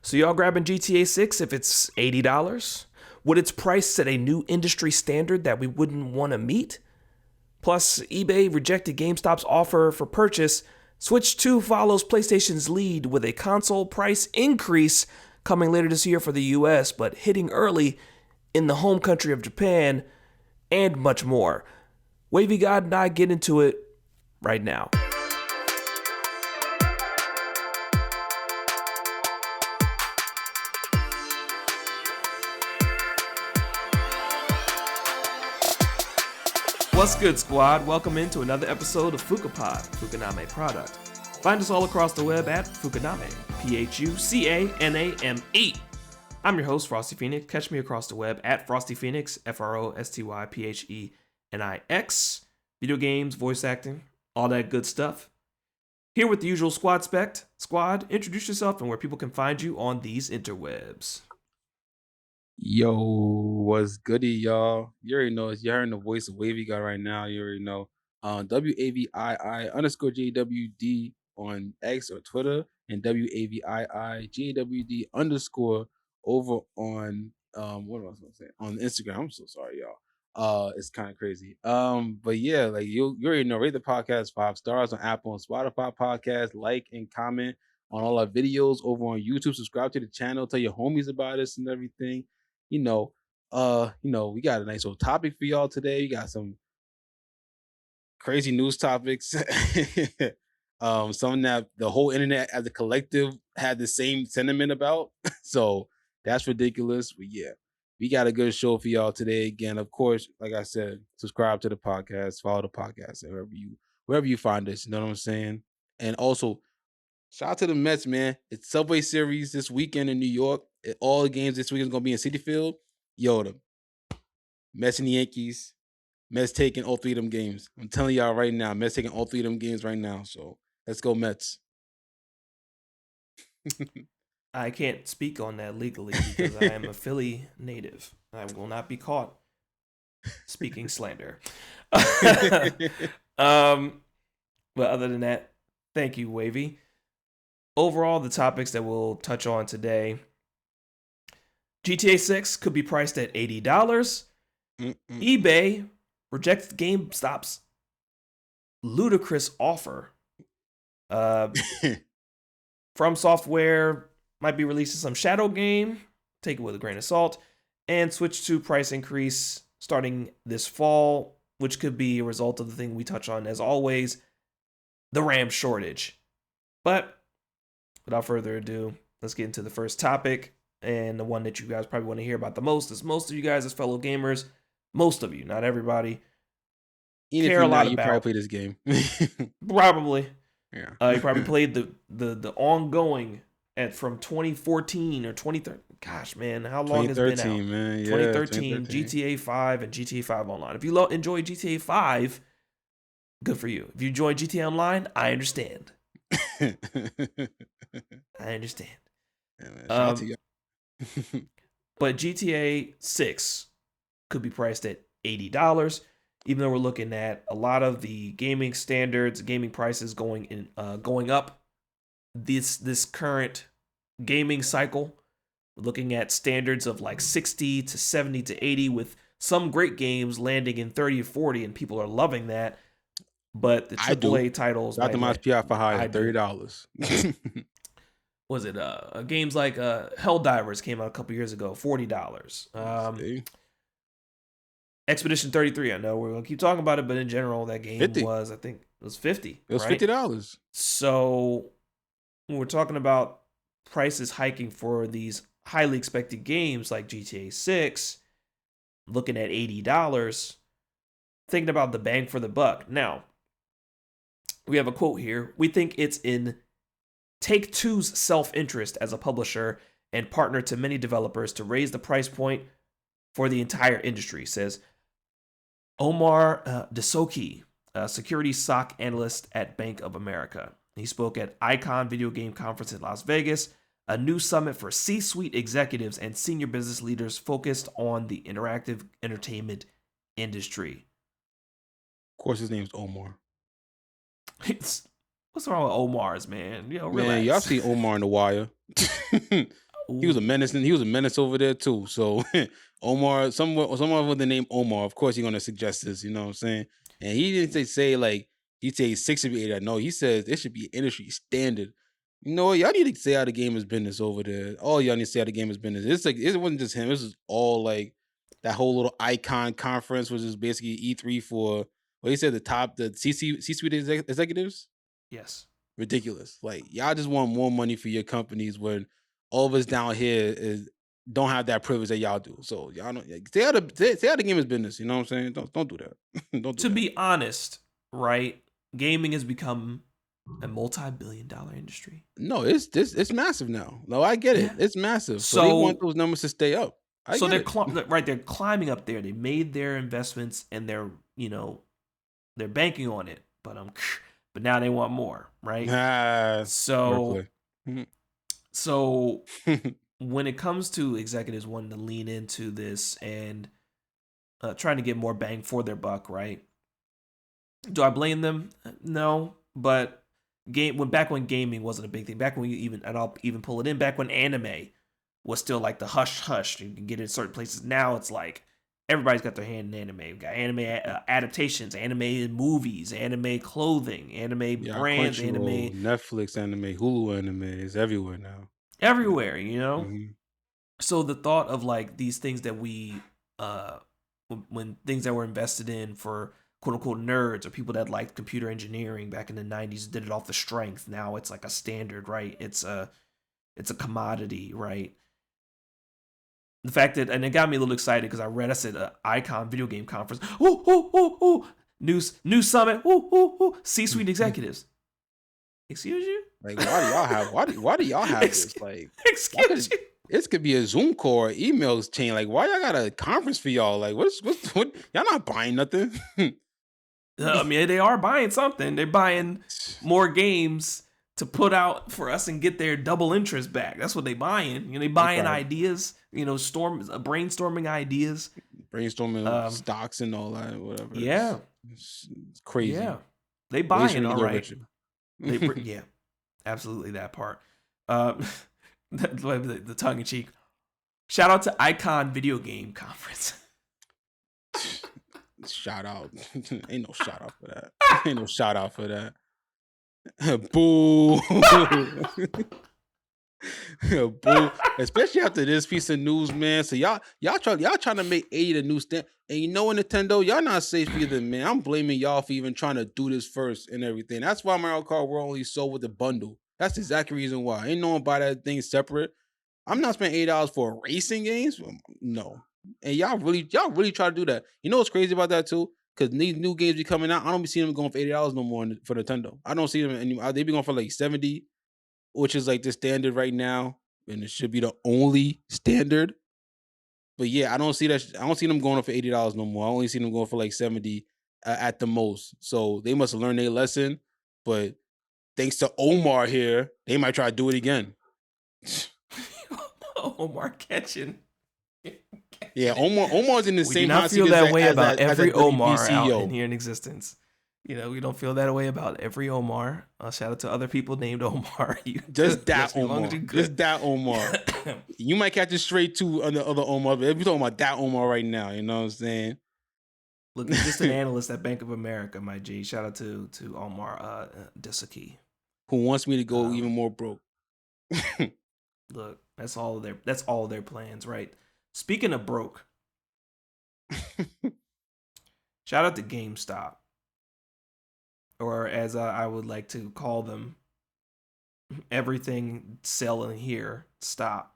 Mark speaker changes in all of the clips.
Speaker 1: So y'all grabbing GTA 6 if it's $80? Would its price set a new industry standard that we wouldn't want to meet? Plus, eBay rejected GameStop's offer for purchase. Switch 2 follows PlayStation's lead with a console price increase coming later this year for the US, but hitting early in the home country of Japan, and much more. Wavy God and I get into it right now. What's good, squad? Welcome into another episode of Phucaname product. Find us all across the web at Phucaname, Phucaname. I'm your host, Frosty Phoenix. Catch me across the web at Frosty Phoenix, FROSTYPHENIX. Video games, voice acting, all that good stuff. Here with the usual squad spec. Squad, introduce yourself and where people can find you on these interwebs.
Speaker 2: Yo, what's goody, y'all? You already know you're hearing the voice of Wavy guy right now. You already know. WAVII_JWD on X or Twitter, and WAVII_JWD over on what am I supposed to say? On Instagram. I'm so sorry, y'all. It's kind of crazy. But yeah, like you already know, rate the podcast 5 stars on Apple and Spotify podcast, like and comment on all our videos over on YouTube. Subscribe to the channel, tell your homies about us and everything. We got a nice little topic for y'all today. We got some crazy news topics. Something that the whole internet as a collective had the same sentiment about. So that's ridiculous. But yeah, we got a good show for y'all today. Again, of course, like I said, subscribe to the podcast, follow the podcast, and wherever you find us. You know what I'm saying? And also, shout out to the Mets, man. It's Subway Series this weekend in New York. All the games this weekend is going to be in Citi Field. Yo, the Mets and the Yankees. Mets taking all 3 of them games. I'm telling y'all right now, Mets taking all 3 of them games right now. So let's go Mets.
Speaker 1: I can't speak on that legally because I am a Philly native. I will not be caught speaking slander. But other than that, thank you, Wavy. Overall, the topics that we'll touch on today: GTA 6 could be priced at $80. eBay rejects GameStop's ludicrous offer. From Software might be releasing some shadow game. Take it with a grain of salt. And Switch 2 price increase starting this fall, which could be a result of the thing we touch on as always, the RAM shortage. But without further ado, let's get into the first topic, and the one that you guys probably want to hear about the most is most of you guys as fellow gamers, most of you, not everybody,
Speaker 2: Even
Speaker 1: care
Speaker 2: if
Speaker 1: a lot
Speaker 2: you
Speaker 1: about.
Speaker 2: probably play this game.
Speaker 1: Probably.
Speaker 2: Yeah.
Speaker 1: You probably played the ongoing from 2014 or 2013. Gosh, man, how long has it been out?
Speaker 2: Man. Yeah,
Speaker 1: 2013, GTA 5 and GTA 5 Online. If you enjoy GTA 5, good for you. If you enjoy GTA Online, I understand. I understand.
Speaker 2: Yeah, man. Shout out to you.
Speaker 1: But GTA 6 could be priced at $80, even though we're looking at a lot of the gaming standards, gaming prices going up this current gaming cycle. We're looking at standards of like 60 to 70 to 80, with some great games landing in 30 or 40, and people are loving that. But the AAA titles,
Speaker 2: Got the most PR for high, $30.
Speaker 1: Was it games like Helldivers came out a couple years ago, $40. Expedition 33, I know we're gonna keep talking about it, but in general, that game
Speaker 2: 50.
Speaker 1: was, I think, it was $50.
Speaker 2: It was
Speaker 1: right?
Speaker 2: $50.
Speaker 1: So when we're talking about prices hiking for these highly expected games like GTA 6, looking at $80, thinking about the bang for the buck. Now, we have a quote here. We think it's in Take-Two's self-interest as a publisher and partner to many developers to raise the price point for the entire industry, says Omar Desoki, a security SOC analyst at Bank of America. He spoke at Icon Video Game Conference in Las Vegas, a new summit for C-suite executives and senior business leaders focused on the interactive entertainment industry.
Speaker 2: Of course, his name's Omar.
Speaker 1: What's wrong with Omar's, man? Relax.
Speaker 2: Man, y'all see Omar in The Wire. He was a menace. He was a menace over there too. So Omar, someone with the name Omar, of course, he's gonna suggest this. You know what I'm saying? And he didn't say like he say 6 should be 8. No, he says it should be industry standard. You know what? Y'all need to say how the game is business over there. All y'all need to say how the game is business. It's like it wasn't just him. This is all like that whole little icon conference, which is basically E3 for what he said the C-suite executives.
Speaker 1: Yes.
Speaker 2: Ridiculous. Like y'all just want more money for your companies when all of us down here don't have that privilege that y'all do. So y'all don't say how the game is business. You know what I'm saying? Don't do that. Don't do
Speaker 1: To
Speaker 2: that.
Speaker 1: be honest, right? Gaming has become a multi-billion-dollar industry.
Speaker 2: No, it's massive now. No, I get it.
Speaker 1: Yeah.
Speaker 2: It's massive. So they want those numbers to stay up.
Speaker 1: They're climbing up there. They made their investments and they're banking on it. But now they want more, right? So when it comes to executives wanting to lean into this and trying to get more bang for their buck, right? Do I blame them? No, but back when gaming wasn't a big thing, back when I'll even pull it in, back when anime was still like the hush, you can get it in certain places. Now it's like everybody's got their hand in anime. We've got anime adaptations, anime movies, anime clothing, anime brands, anime,
Speaker 2: Netflix anime, Hulu anime is everywhere now.
Speaker 1: Everywhere, you know? Mm-hmm. So the thought of like these things that we when things that were invested in for quote unquote nerds or people that liked computer engineering back in the 90s did it off the strength. Now it's like a standard, right? It's a commodity, right? The fact that, and it got me a little excited because I said Icon video game conference. New summit. C-suite executives. Excuse you?
Speaker 2: Like, why do y'all have this? Like,
Speaker 1: excuse you?
Speaker 2: This could be a Zoom call or emails chain. Like, why y'all got a conference for y'all? Like, what? Y'all not buying nothing.
Speaker 1: I mean, they are buying something. They're buying more games to put out for us and get their double interest back. That's what they buying. They buying ideas. Brainstorming ideas.
Speaker 2: Brainstorming stocks and all that, whatever.
Speaker 1: Yeah,
Speaker 2: it's crazy.
Speaker 1: Yeah, they buying all right. Yeah, absolutely that part. The tongue in cheek. Shout out to Icon Video Game Conference.
Speaker 2: Shout out. Ain't no shout out for that. Ain't no shout out for that. Boo. Boo. Especially after this piece of news, man. So y'all trying to make 80 the new stand. And you know what, Nintendo, y'all not safe either, man. I'm blaming y'all for even trying to do this first and everything. That's why Mario Kart World only sold with the bundle. That's the exact reason why. Ain't no one buy that thing separate. I'm not spending $8 for racing games. No. And y'all really try to do that. You know what's crazy about that too? Because these new games be coming out. I don't be seeing them going for $80 no more for Nintendo. I don't see them anymore. They be going for like 70, which is like the standard right now, and it should be the only standard. But yeah, I don't see that. I don't see them going for $80 no more. I only see them going for like 70 at the most. So they must have learned their lesson. But thanks to Omar here, they might try to do it again.
Speaker 1: Omar catching.
Speaker 2: Yeah, Omar's in the same.
Speaker 1: We do not feel that way about every Omar out in here in existence. We don't feel that way about every Omar. Shout out to other people named Omar.
Speaker 2: Just that Omar. You might catch it straight to other Omar, but we're talking about that Omar right now. You know what I'm saying?
Speaker 1: Look, he's just an analyst at Bank of America, my G. Shout out to Omar Disaki,
Speaker 2: who wants me to go even more broke.
Speaker 1: Look, that's all their plans, right? Speaking of broke, shout out to GameStop. Or as I would like to call them, everything selling here, stop.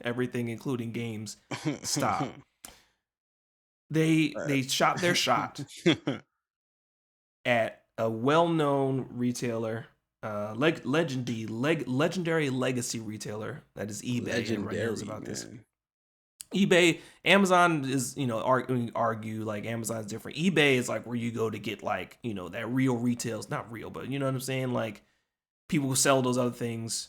Speaker 1: Everything, including games, stop. They shot their shot at a well-known retailer, legendary legacy retailer that is eBay. Everybody knows about this. eBay, Amazon is, argue like Amazon's different. eBay is like where you go to get like, that real retail's not real, but you know what I'm saying? Like people who sell those other things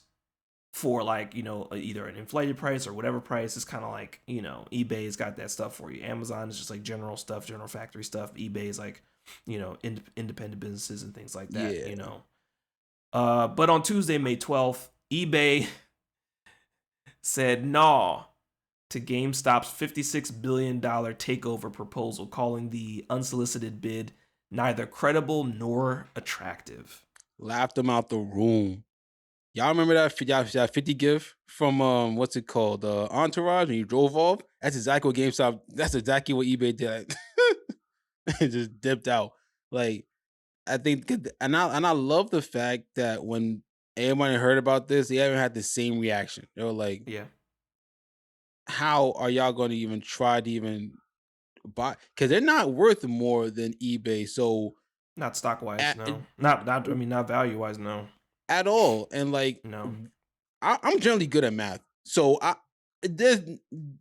Speaker 1: for like, either an inflated price or whatever price. It's kind of like, eBay's got that stuff for you. Amazon is just like general stuff, general factory stuff. eBay is like, independent businesses and things like that, But on Tuesday, May 12th, eBay said "Nah" to GameStop's $56 billion takeover proposal, calling the unsolicited bid neither credible nor attractive.
Speaker 2: Laughed them out the room. Y'all remember that 50 gif from what's it called? Entourage when you drove off? That's exactly what GameStop, that's exactly what eBay did. It just dipped out. Like, I think and I love the fact that when everybody heard about this, they haven't had the same reaction. They were like,
Speaker 1: Yeah,
Speaker 2: how are y'all gonna even try to even buy? Because they're not worth more than eBay. So
Speaker 1: not stock wise,
Speaker 2: at
Speaker 1: no. Not. I mean, not value wise, no.
Speaker 2: at all. And like
Speaker 1: No.
Speaker 2: I'm generally good at math. So there's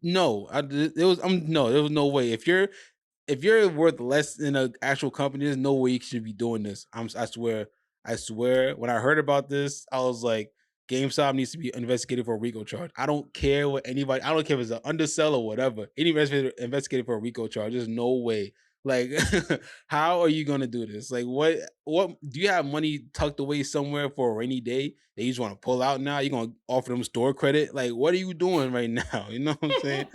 Speaker 2: no there was no there was no way. If you're worth less than an actual company, there's no way you should be doing this. I swear. I swear. When I heard about this, I was like, GameStop needs to be investigated for a RICO charge. I don't care what anybody. I don't care if it's an undersell or whatever. Any investigated for a RICO charge. There's no way. Like, how are you gonna do this? Like, what do you have money tucked away somewhere for a rainy day that you just want to pull out now? You're gonna offer them store credit? Like, what are you doing right now? You know what I'm saying?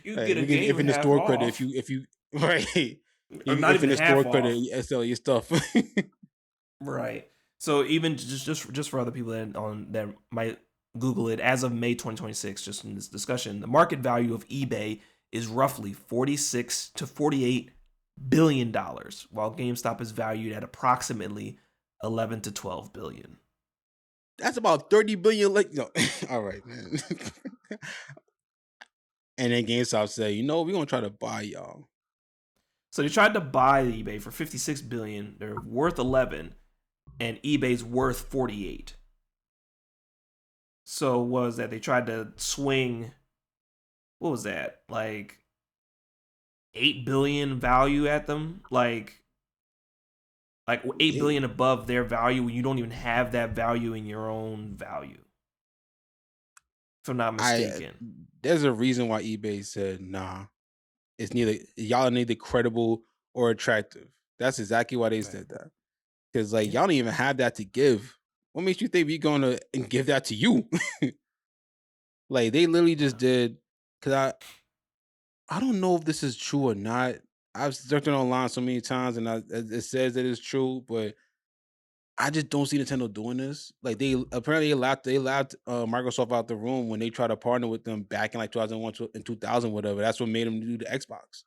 Speaker 1: You
Speaker 2: Like,
Speaker 1: get a
Speaker 2: we can
Speaker 1: game
Speaker 2: if in the
Speaker 1: half
Speaker 2: store credit
Speaker 1: off,
Speaker 2: if you right.
Speaker 1: or
Speaker 2: You
Speaker 1: not
Speaker 2: if in
Speaker 1: even
Speaker 2: the store
Speaker 1: half
Speaker 2: credit,
Speaker 1: off.
Speaker 2: you sell your stuff.
Speaker 1: Right. So even just for other people that might Google it, as of May 2026, just in this discussion, the market value of eBay is roughly 46 to 48 billion dollars, while GameStop is valued at approximately 11 to 12 billion.
Speaker 2: That's about 30 billion. Like, no, all right, man. And then GameStop say, we're gonna try to buy y'all.
Speaker 1: So they tried to buy eBay for 56 billion. They're worth 11, and eBay's worth 48. So was that they tried to swing? What was that? Like 8 billion value at them? Like 8
Speaker 2: They,
Speaker 1: billion above their value when you don't even have that value in your own value. If I'm not
Speaker 2: I
Speaker 1: mistaken.
Speaker 2: there's a reason why eBay said, nah, it's neither y'all are neither credible or attractive. That's exactly why they
Speaker 1: Right.
Speaker 2: said that. Because like
Speaker 1: Yeah.
Speaker 2: y'all don't even have that to give. What makes you think we're gonna give that to you? Like they literally
Speaker 1: Yeah.
Speaker 2: just did. Because I don't know if this is true or not. I've searched it online so many times, and it says that it's true, but I just don't see Nintendo doing this. Like they apparently they laughed Microsoft out the room when they tried to partner with them back in like 2001 and 2000, whatever. That's what made them do the Xbox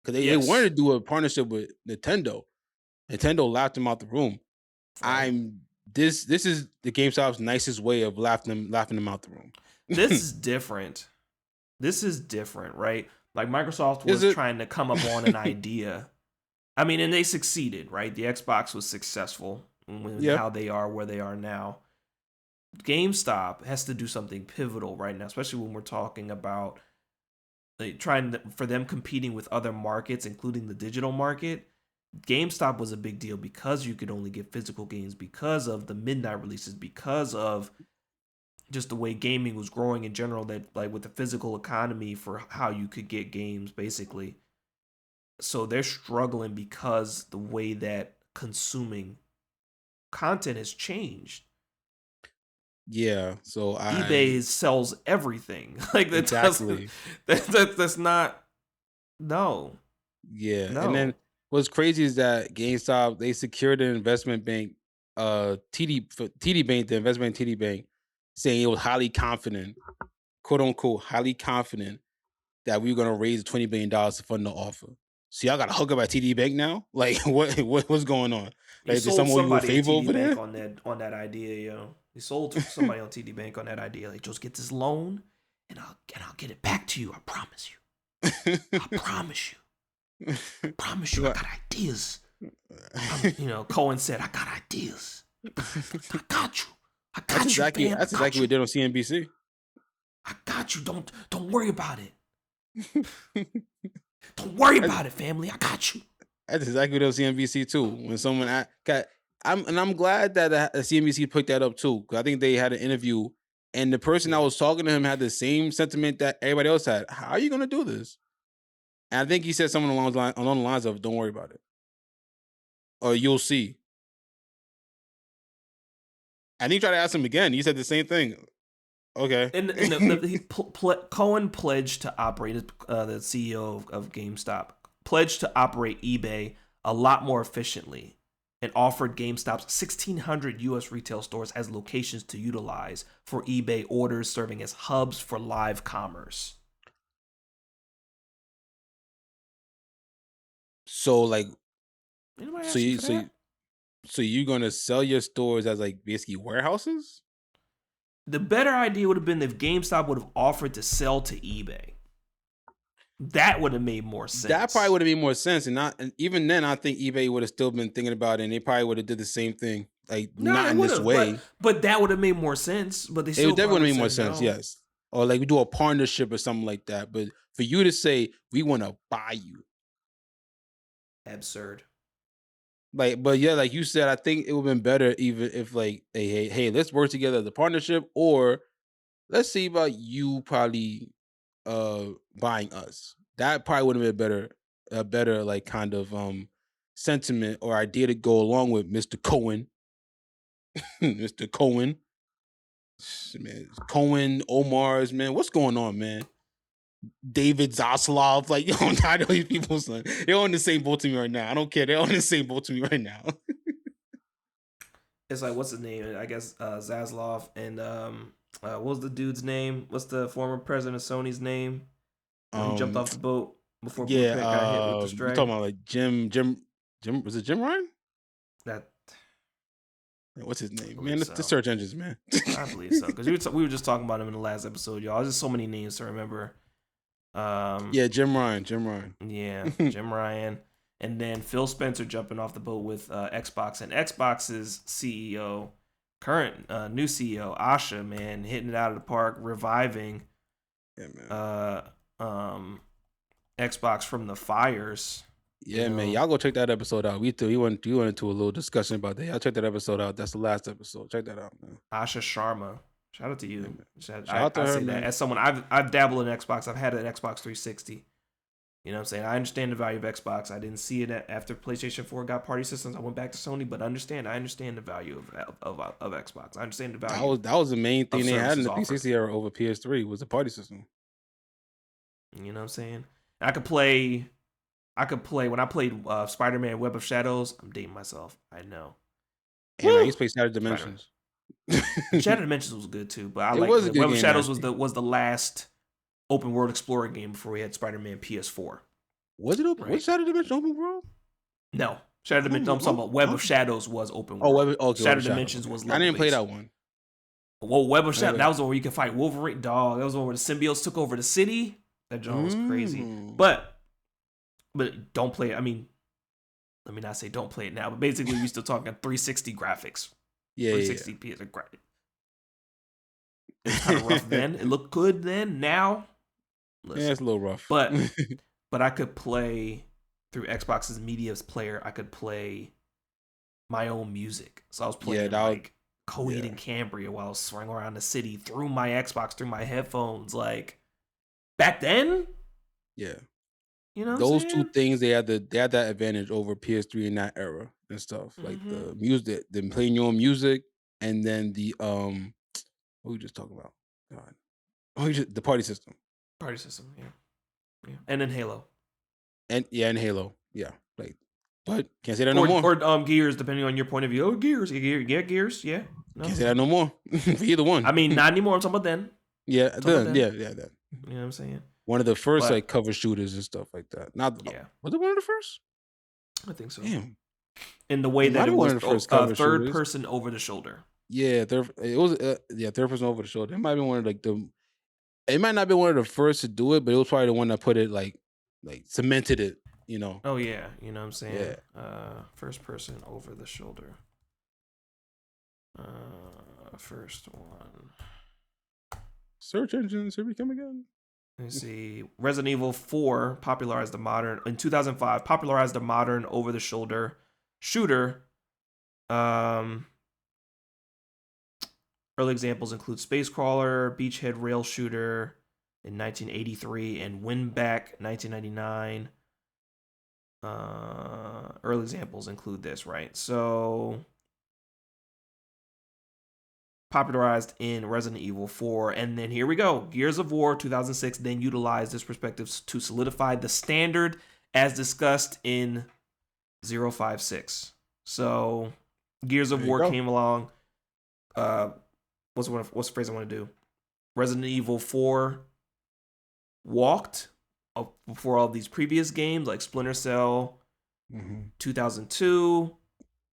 Speaker 2: because they wanted
Speaker 1: Yes.
Speaker 2: to do a partnership with Nintendo. Nintendo laughed them out the room.
Speaker 1: Right.
Speaker 2: I'm this is the GameStop's nicest way of laughing them out the room.
Speaker 1: This is different. This is different, right? Like Microsoft
Speaker 2: Is
Speaker 1: was
Speaker 2: it?
Speaker 1: trying to come up on an idea. I mean, and they succeeded, right? The Xbox was successful in
Speaker 2: Yeah.
Speaker 1: how they are where they are now. GameStop has to do something pivotal right now, especially when we're talking about for them competing with other markets, including the digital market. GameStop was a big deal because you could only get physical games, because of the midnight releases, because of just the way gaming was growing in general, that like with the physical economy for how you could get games basically. So they're struggling because the way that consuming content has changed.
Speaker 2: Yeah. So
Speaker 1: eBay sells everything. Like that doesn't
Speaker 2: exactly.
Speaker 1: that's not. No.
Speaker 2: Yeah, and then
Speaker 1: No.
Speaker 2: what's crazy is that GameStop they secured an investment bank, TD Bank, the investment TD Bank, saying it was highly confident, quote unquote, highly confident that we were gonna raise $20 billion to fund the offer. So y'all got to hook up at TD Bank now? Like what's going on?
Speaker 1: You
Speaker 2: Like did
Speaker 1: sold
Speaker 2: someone owe you a
Speaker 1: somebody a
Speaker 2: favor
Speaker 1: TD
Speaker 2: over
Speaker 1: Bank
Speaker 2: there?
Speaker 1: on that idea, yo. You sold somebody on TD Bank on that idea. Like, just get this loan, and I'll get it back to you. I promise you. I promise you. I promise you. I
Speaker 2: What?
Speaker 1: got ideas. Cohen said, I got ideas. I got you. I
Speaker 2: That's
Speaker 1: got you,
Speaker 2: exactly
Speaker 1: fam. I
Speaker 2: that's
Speaker 1: got
Speaker 2: exactly what
Speaker 1: you.
Speaker 2: they did on CNBC.
Speaker 1: I got you. Don't worry about it. Don't worry
Speaker 2: That's,
Speaker 1: about it, family. I got you.
Speaker 2: that's exactly what they did on CNBC too. When someone I'm glad that CNBC picked that up too, because I think they had an interview, and the person that
Speaker 1: Yeah.
Speaker 2: was talking to him had the same sentiment that everybody else had. How are you going to do this? And I think he said something along the lines of, "Don't worry about it, or you'll see." And he tried to ask him again. He said the same thing. Okay.
Speaker 1: And Cohen pledged to operate, the CEO of GameStop pledged to operate eBay a lot more efficiently, and offered GameStop's 1,600 U.S. retail stores as locations to utilize for eBay orders, serving as hubs for live commerce.
Speaker 2: So like,
Speaker 1: Anybody
Speaker 2: so
Speaker 1: ask you
Speaker 2: you
Speaker 1: for
Speaker 2: so
Speaker 1: that?
Speaker 2: you, so you're gonna sell your stores as like basically warehouses?
Speaker 1: The better idea would have been if GameStop would have offered to sell to eBay. That would have made more
Speaker 2: That probably
Speaker 1: sense.
Speaker 2: would have made more sense, and even then, I think eBay would have still been thinking about it, and they probably would have did the same thing, like
Speaker 1: No,
Speaker 2: not
Speaker 1: they
Speaker 2: in
Speaker 1: would
Speaker 2: this
Speaker 1: have, but
Speaker 2: way.
Speaker 1: that would have made more sense. But they
Speaker 2: It would
Speaker 1: still
Speaker 2: definitely
Speaker 1: probably
Speaker 2: make more
Speaker 1: said
Speaker 2: sense,
Speaker 1: no.
Speaker 2: yes, or like we do a partnership or something like that. But for you to say we want to buy you,
Speaker 1: Absurd.
Speaker 2: like, but yeah, like you said, I think it would have been better even if like, hey, let's work together as a partnership, or let's see about you probably buying us. That probably would have been a better like kind of sentiment or idea to go along with Mr. Cohen. Mr. Cohen. Man, Cohen, Omar's, man. What's going on, man? David Zaslav, like, yo, I know these people, son. They're on the same boat to me right now. I don't care. They're on the same boat to me right now.
Speaker 1: It's like, what's his name? I guess Zaslav and what was the dude's name? What's the former president of Sony's name? When he jumped
Speaker 2: um,
Speaker 1: off the boat before
Speaker 2: yeah,
Speaker 1: Blueprint got hit with the
Speaker 2: you talking
Speaker 1: strike.
Speaker 2: about like Jim, was it Jim Ryan?
Speaker 1: That
Speaker 2: What's his
Speaker 1: I
Speaker 2: name? Man,
Speaker 1: believe
Speaker 2: the
Speaker 1: so.
Speaker 2: search engines, man.
Speaker 1: I believe so, because we were just talking about him in the last episode, y'all. There's just so many names to remember.
Speaker 2: Yeah, Jim Ryan, Jim Ryan.
Speaker 1: Yeah, Jim Ryan, and then Phil Spencer jumping off the boat with Xbox, and Xbox's CEO, current new CEO Asha, man, hitting it out of the park, reviving
Speaker 2: Yeah, man.
Speaker 1: uh Xbox from the fires.
Speaker 2: Yeah, man. Y'all go check that episode out. We went into a little discussion about that. Y'all check that episode out. That's the last episode. Check that out, man.
Speaker 1: Asha Sharma. Shout out to
Speaker 2: Yeah,
Speaker 1: you.
Speaker 2: man. Shout out to
Speaker 1: I
Speaker 2: her,
Speaker 1: say that
Speaker 2: man.
Speaker 1: as someone I've dabbled in Xbox. I've had an Xbox 360. You know what I'm saying? I understand the value of Xbox. I didn't see it after PlayStation 4 got party systems. I went back to Sony, but I understand the value of Xbox. I understand the
Speaker 2: That
Speaker 1: value
Speaker 2: was the main
Speaker 1: of
Speaker 2: thing they had in
Speaker 1: services
Speaker 2: the
Speaker 1: offered.
Speaker 2: 360 era over PS3 was the party system.
Speaker 1: You know what I'm saying? I could play when I played Spider-Man Web of Shadows. I'm dating myself. I know.
Speaker 2: And I
Speaker 1: Woo!
Speaker 2: used to play Shattered
Speaker 1: Spider-Man.
Speaker 2: Dimensions.
Speaker 1: Shattered Dimensions was good too, but I
Speaker 2: It
Speaker 1: like
Speaker 2: was a
Speaker 1: the
Speaker 2: good
Speaker 1: Web of
Speaker 2: game,
Speaker 1: Shadows
Speaker 2: actually.
Speaker 1: was the last open world explorer game before we had Spider-Man PS4.
Speaker 2: Was it open? Was
Speaker 1: Right?
Speaker 2: Shattered Dimension open world?
Speaker 1: No, Shattered
Speaker 2: I don't
Speaker 1: Dimensions. I'm
Speaker 2: know.
Speaker 1: talking about Web of Shadows was open
Speaker 2: Oh,
Speaker 1: world.
Speaker 2: okay, Web of
Speaker 1: Shattered
Speaker 2: Shadows.
Speaker 1: Dimensions
Speaker 2: Okay.
Speaker 1: was
Speaker 2: I
Speaker 1: level
Speaker 2: didn't play
Speaker 1: based.
Speaker 2: that one.
Speaker 1: Well, Web of
Speaker 2: I didn't
Speaker 1: Shadows,
Speaker 2: play
Speaker 1: that
Speaker 2: that.
Speaker 1: was the one where you can fight Wolverine. Dog, that was the one where the symbiotes took over the city. That joint was crazy.
Speaker 2: Mm.
Speaker 1: But don't play it. I mean, let me not say don't play it now, but basically we still talking 360 graphics.
Speaker 2: Yeah,
Speaker 1: 360 PS. It was kind of rough then. It looked good then. Now, listen.
Speaker 2: Yeah, it's a little rough.
Speaker 1: But I could play through Xbox's media player. I could play my own music. So I was playing like Coheed and Cambria while I was swinging around the city through my Xbox, through my headphones. Like back then,
Speaker 2: yeah.
Speaker 1: you know what I'm
Speaker 2: Those two
Speaker 1: saying?
Speaker 2: things they had that advantage over PS3 in that era and stuff. Like the music, them playing your own music, and then the what we just talking about? God. The party system.
Speaker 1: Party system, yeah. And then Halo.
Speaker 2: And Halo. Yeah. Like, but can't say that no more.
Speaker 1: Or Gears, depending on your point of view. Oh, Gears. Yeah, Gears. Yeah. No.
Speaker 2: Can't say that no more. For either one.
Speaker 1: I mean, not anymore. I'm talking about then.
Speaker 2: Yeah,
Speaker 1: That.
Speaker 2: that.
Speaker 1: You know what I'm saying?
Speaker 2: One of the first
Speaker 1: But,
Speaker 2: like cover shooters and stuff like that. Not
Speaker 1: yeah.
Speaker 2: Was it one of the first?
Speaker 1: I think so.
Speaker 2: Damn.
Speaker 1: In the way
Speaker 2: It
Speaker 1: that
Speaker 2: might
Speaker 1: it
Speaker 2: be one
Speaker 1: was
Speaker 2: of the first cover
Speaker 1: third
Speaker 2: shooters.
Speaker 1: person over the shoulder.
Speaker 2: Yeah, third person over the shoulder. It might be one of like it might not be one of the first to do it, but it was probably the one that put it like cemented it, you know.
Speaker 1: Oh yeah, you know what I'm saying?
Speaker 2: Yeah.
Speaker 1: First person over the shoulder. First one.
Speaker 2: Search engines, here we come again.
Speaker 1: Let's see. Resident Evil 4 popularized the modern in 2005. Popularized the modern over-the-shoulder shooter. Early examples include Space Crawler, Beachhead Rail Shooter in 1983, and Winback 1999. Early examples include this, right? So popularized in Resident Evil 4. And then here we go. Gears of War 2006 then utilized this perspective to solidify the standard as discussed in 056. So Gears of War came along. What's the phrase I want to do? Resident Evil 4 walked before all these previous games like Splinter Cell, 2002,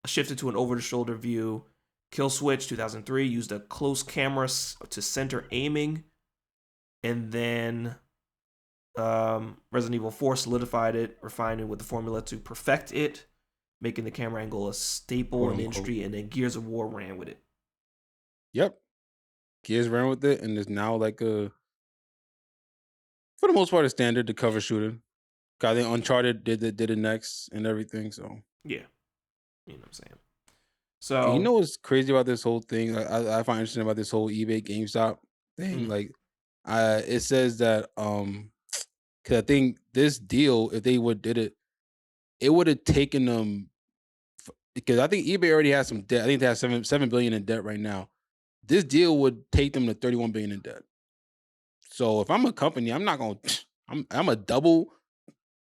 Speaker 1: shifted to an over-the-shoulder view. Kill Switch 2003 used a close camera to center aiming. And then Resident Evil 4 solidified it, refined it with the formula to perfect it, making the camera angle a staple in the industry. And then Gears of War ran with it.
Speaker 2: Yep. Gears ran with it, and it's now like for the most part, a standard to cover shooter. I think Uncharted did it next and everything. So
Speaker 1: yeah, you know what I'm saying. So
Speaker 2: and you know what's crazy about this whole thing? I find interesting about this whole eBay GameStop thing. Like, it says that because I think this deal, if they did it, it would have taken them because I think eBay already has some debt. I think they have $7 billion in debt right now. This deal would take them to $31 billion in debt. So if I'm a company, I'm not gonna. I'm a double.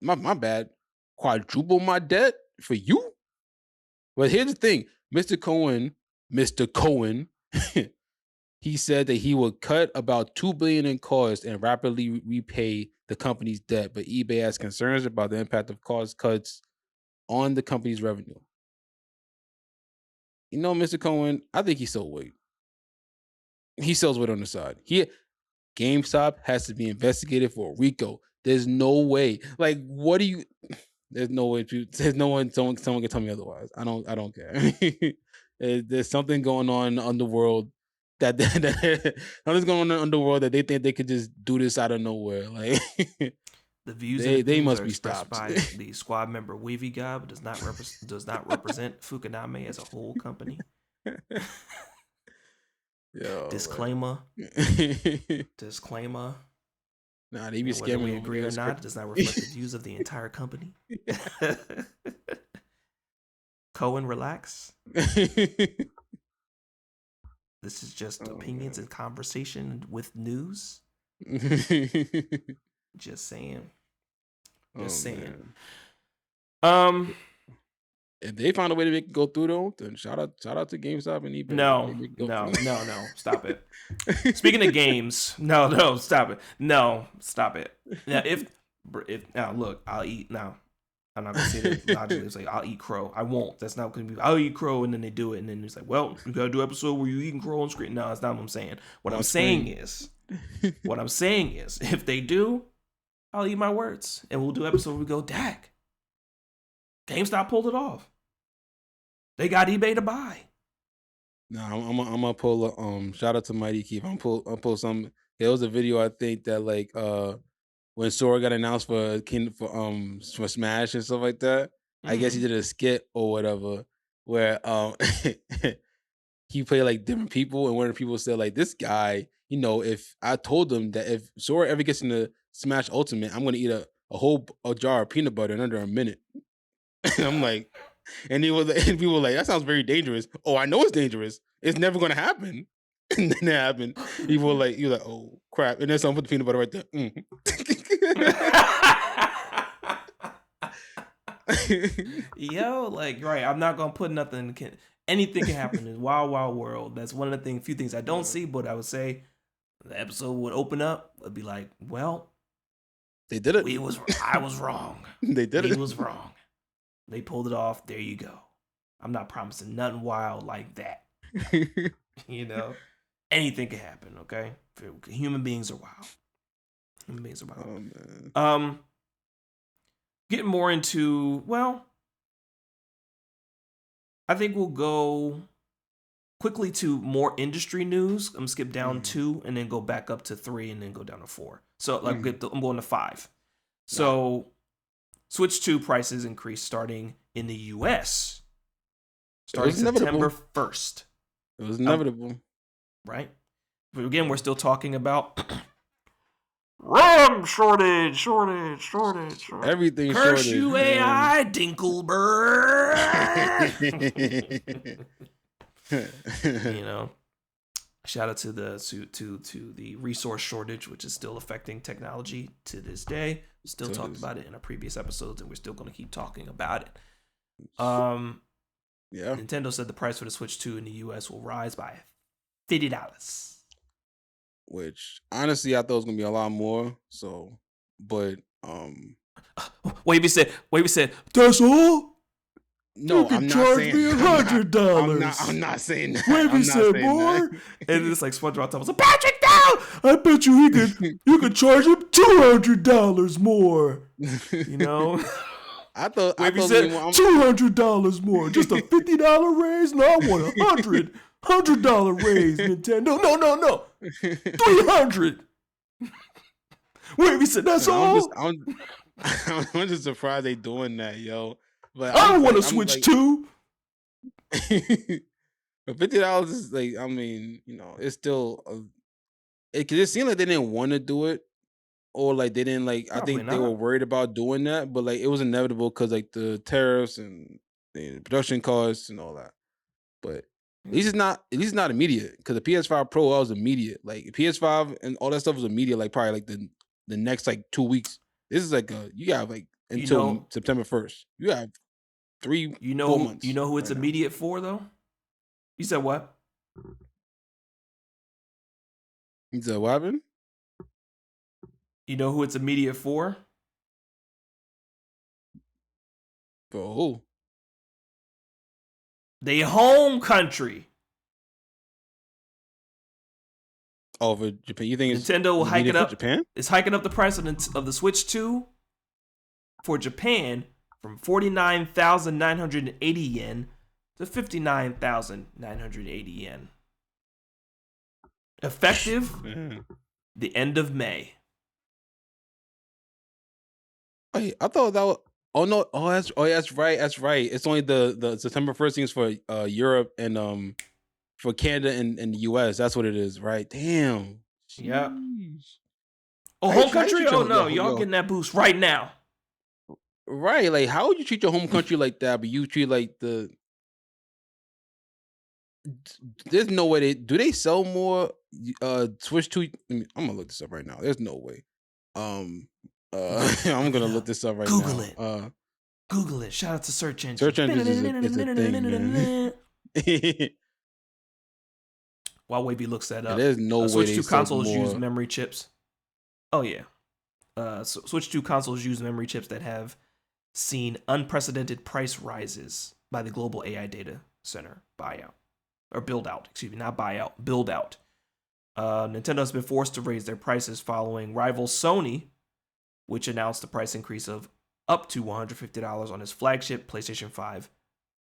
Speaker 2: My bad. Quadruple my debt for you. But here's the thing, Mr. Cohen, he said that he would cut about $2 billion in costs and rapidly repay the company's debt. But eBay has concerns about the impact of cost cuts on the company's revenue. You know, Mr. Cohen, I think he sold weight. He sells weight on the side. GameStop has to be investigated for RICO. There's no way. Like, what do you? There's no way. There's no one. Someone can tell me otherwise. I don't care. There's something going on in the underworld something's going on in the underworld that they think they could just do this out of nowhere. Like
Speaker 1: the views
Speaker 2: they must be stopped
Speaker 1: by the squad member Wav3y but does not represent Phucaname as a whole company.
Speaker 2: Yo,
Speaker 1: disclaimer. Disclaimer.
Speaker 2: Nah, they be scamming.
Speaker 1: Whether we agree or not, it does not reflect the views of the entire company. Cohen, relax. This is just opinions and conversation with news. Just saying. Just saying.
Speaker 2: Man. If they found a way to make it go through though, then shout out to GameStop and eBay.
Speaker 1: No, stop it. Speaking of games, no, stop it. No, stop it. Now if now look, I'll eat now. I'm not gonna say that logically. It's like I'll eat crow. I won't. That's not gonna be. I'll eat crow, and then they do it, and then it's like, well, you gotta do an episode where you eating crow on screen. No, that's not what I'm saying. What I'm saying is, if they do, I'll eat my words, and we'll do an episode where we go, Dak. GameStop pulled it off. They got eBay to buy.
Speaker 2: No, I'm gonna pull. Shout out to Mighty Keith. I'll pull some. There was a video I think that like when Sora got announced for Smash and stuff like that. I guess he did a skit or whatever where he played like different people, and one of the people said like, this guy, you know, if I told him that if Sora ever gets into Smash Ultimate, I'm gonna eat a whole jar of peanut butter in under a minute. And I'm like, and people were like, that sounds very dangerous. Oh, I know it's dangerous. It's never gonna happen. And then it happened. People were like, you're like, oh crap. And then someone put the peanut butter right there.
Speaker 1: Yo, like, right, I'm not gonna put nothing. Anything can happen in wild world. That's one of the few things I don't see, but I would say the episode would open up. It'd be like, well,
Speaker 2: they did it.
Speaker 1: I was wrong.
Speaker 2: They did it.
Speaker 1: He was wrong. They pulled it off. There you go. I'm not promising nothing wild like that. You know, anything can happen. Okay, human beings are wild. Human beings are wild. Oh, man. Getting more into, well, I think we'll go quickly to more industry news. I'm gonna skip down 2 and then go back up to 3 and then go down to 4. So like I'm going to 5. So Switch 2 prices increased starting in the US. Starting September 1st.
Speaker 2: It was inevitable.
Speaker 1: Right? But again, we're still talking about RAM shortage.
Speaker 2: Everything
Speaker 1: Curse
Speaker 2: shortage.
Speaker 1: You AI, Dinkelberg. You know. Shout out to the resource shortage, which is still affecting technology to this day. We still talked about it in our previous episodes, and we're still going to keep talking about it.
Speaker 2: Yeah.
Speaker 1: Nintendo said the price for the Switch 2 in the US will rise by $50.
Speaker 2: Which honestly, I thought it was gonna be a lot more. So, but
Speaker 1: Wavy said, that's all.
Speaker 2: No,
Speaker 1: I'm not saying me $100.
Speaker 2: I'm not saying that.
Speaker 1: Wavy said more, and it's like SpongeBob tells us, Patrick, no! I bet you you could charge him $200 more. You know.
Speaker 2: I thought
Speaker 1: said $200 more, just a $50 raise. No, I want $100 raise. Nintendo, no, $300. Wavy said that's all.
Speaker 2: I'm just surprised they doing that, yo. But
Speaker 1: I don't want to Switch too.
Speaker 2: But $50 is like, I mean, you know, it's still because it seemed like they didn't want to do it, or like they didn't like.
Speaker 1: Probably
Speaker 2: I think
Speaker 1: not.
Speaker 2: they were worried about doing that, but like it was inevitable because like the tariffs and the production costs and all that. But at least it's not immediate, because the PS5 Pro was immediate. Like PS5 and all that stuff was immediate. Like probably like the next like 2 weeks. This is like you got like until September 1st. You have 4 months.
Speaker 1: You know who it's right immediate for though? You said what?
Speaker 2: You said what happened?
Speaker 1: You know who it's immediate for?
Speaker 2: For who?
Speaker 1: The home country.
Speaker 2: Oh, for Japan. You think
Speaker 1: Nintendo will hike it up?
Speaker 2: Japan?
Speaker 1: It's hiking up the price of the Switch 2 for Japan from 49,980 yen to 59,980 yen. Effective the end of May.
Speaker 2: Wait, I thought that was, oh no, that's right. It's only the September 1st things for Europe and for Canada and the US. That's what it is, right? Damn.
Speaker 1: Yeah. Oh, home country? Oh no, y'all getting that boost right now.
Speaker 2: Right, like how would you treat your home country like that, but you treat like there's no way do they sell more Switch 2? I'm gonna look this up right now. There's no way. I'm gonna look this up right now.
Speaker 1: Google it. Google it. Shout out to search engine.
Speaker 2: Search engine is a thing, man.
Speaker 1: While Wavy looks that up,
Speaker 2: there's no way
Speaker 1: Switch 2 consoles use memory chips. Oh yeah, Switch 2 consoles use memory chips that have seen unprecedented price rises by the global AI data center build out. Excuse me, not buyout, build out. Nintendo has been forced to raise their prices following rival Sony, which announced a price increase of up to $150 on its flagship PlayStation 5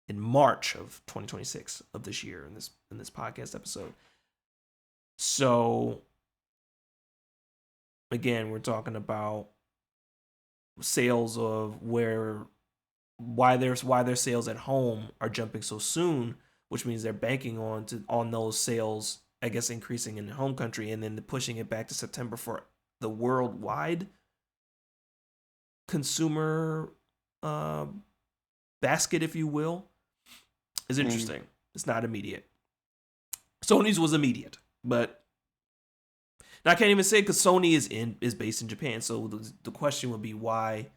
Speaker 1: in March of 2026 of this year in this podcast episode. So again, we're talking about sales of why their sales at home are jumping so soon, which means they're banking on those sales, I guess, increasing in the home country and then pushing it back to September for the worldwide consumer basket, if you will, is interesting. It's not immediate. Sony's was immediate, but now I can't even say because Sony is based in Japan. So the question would be why.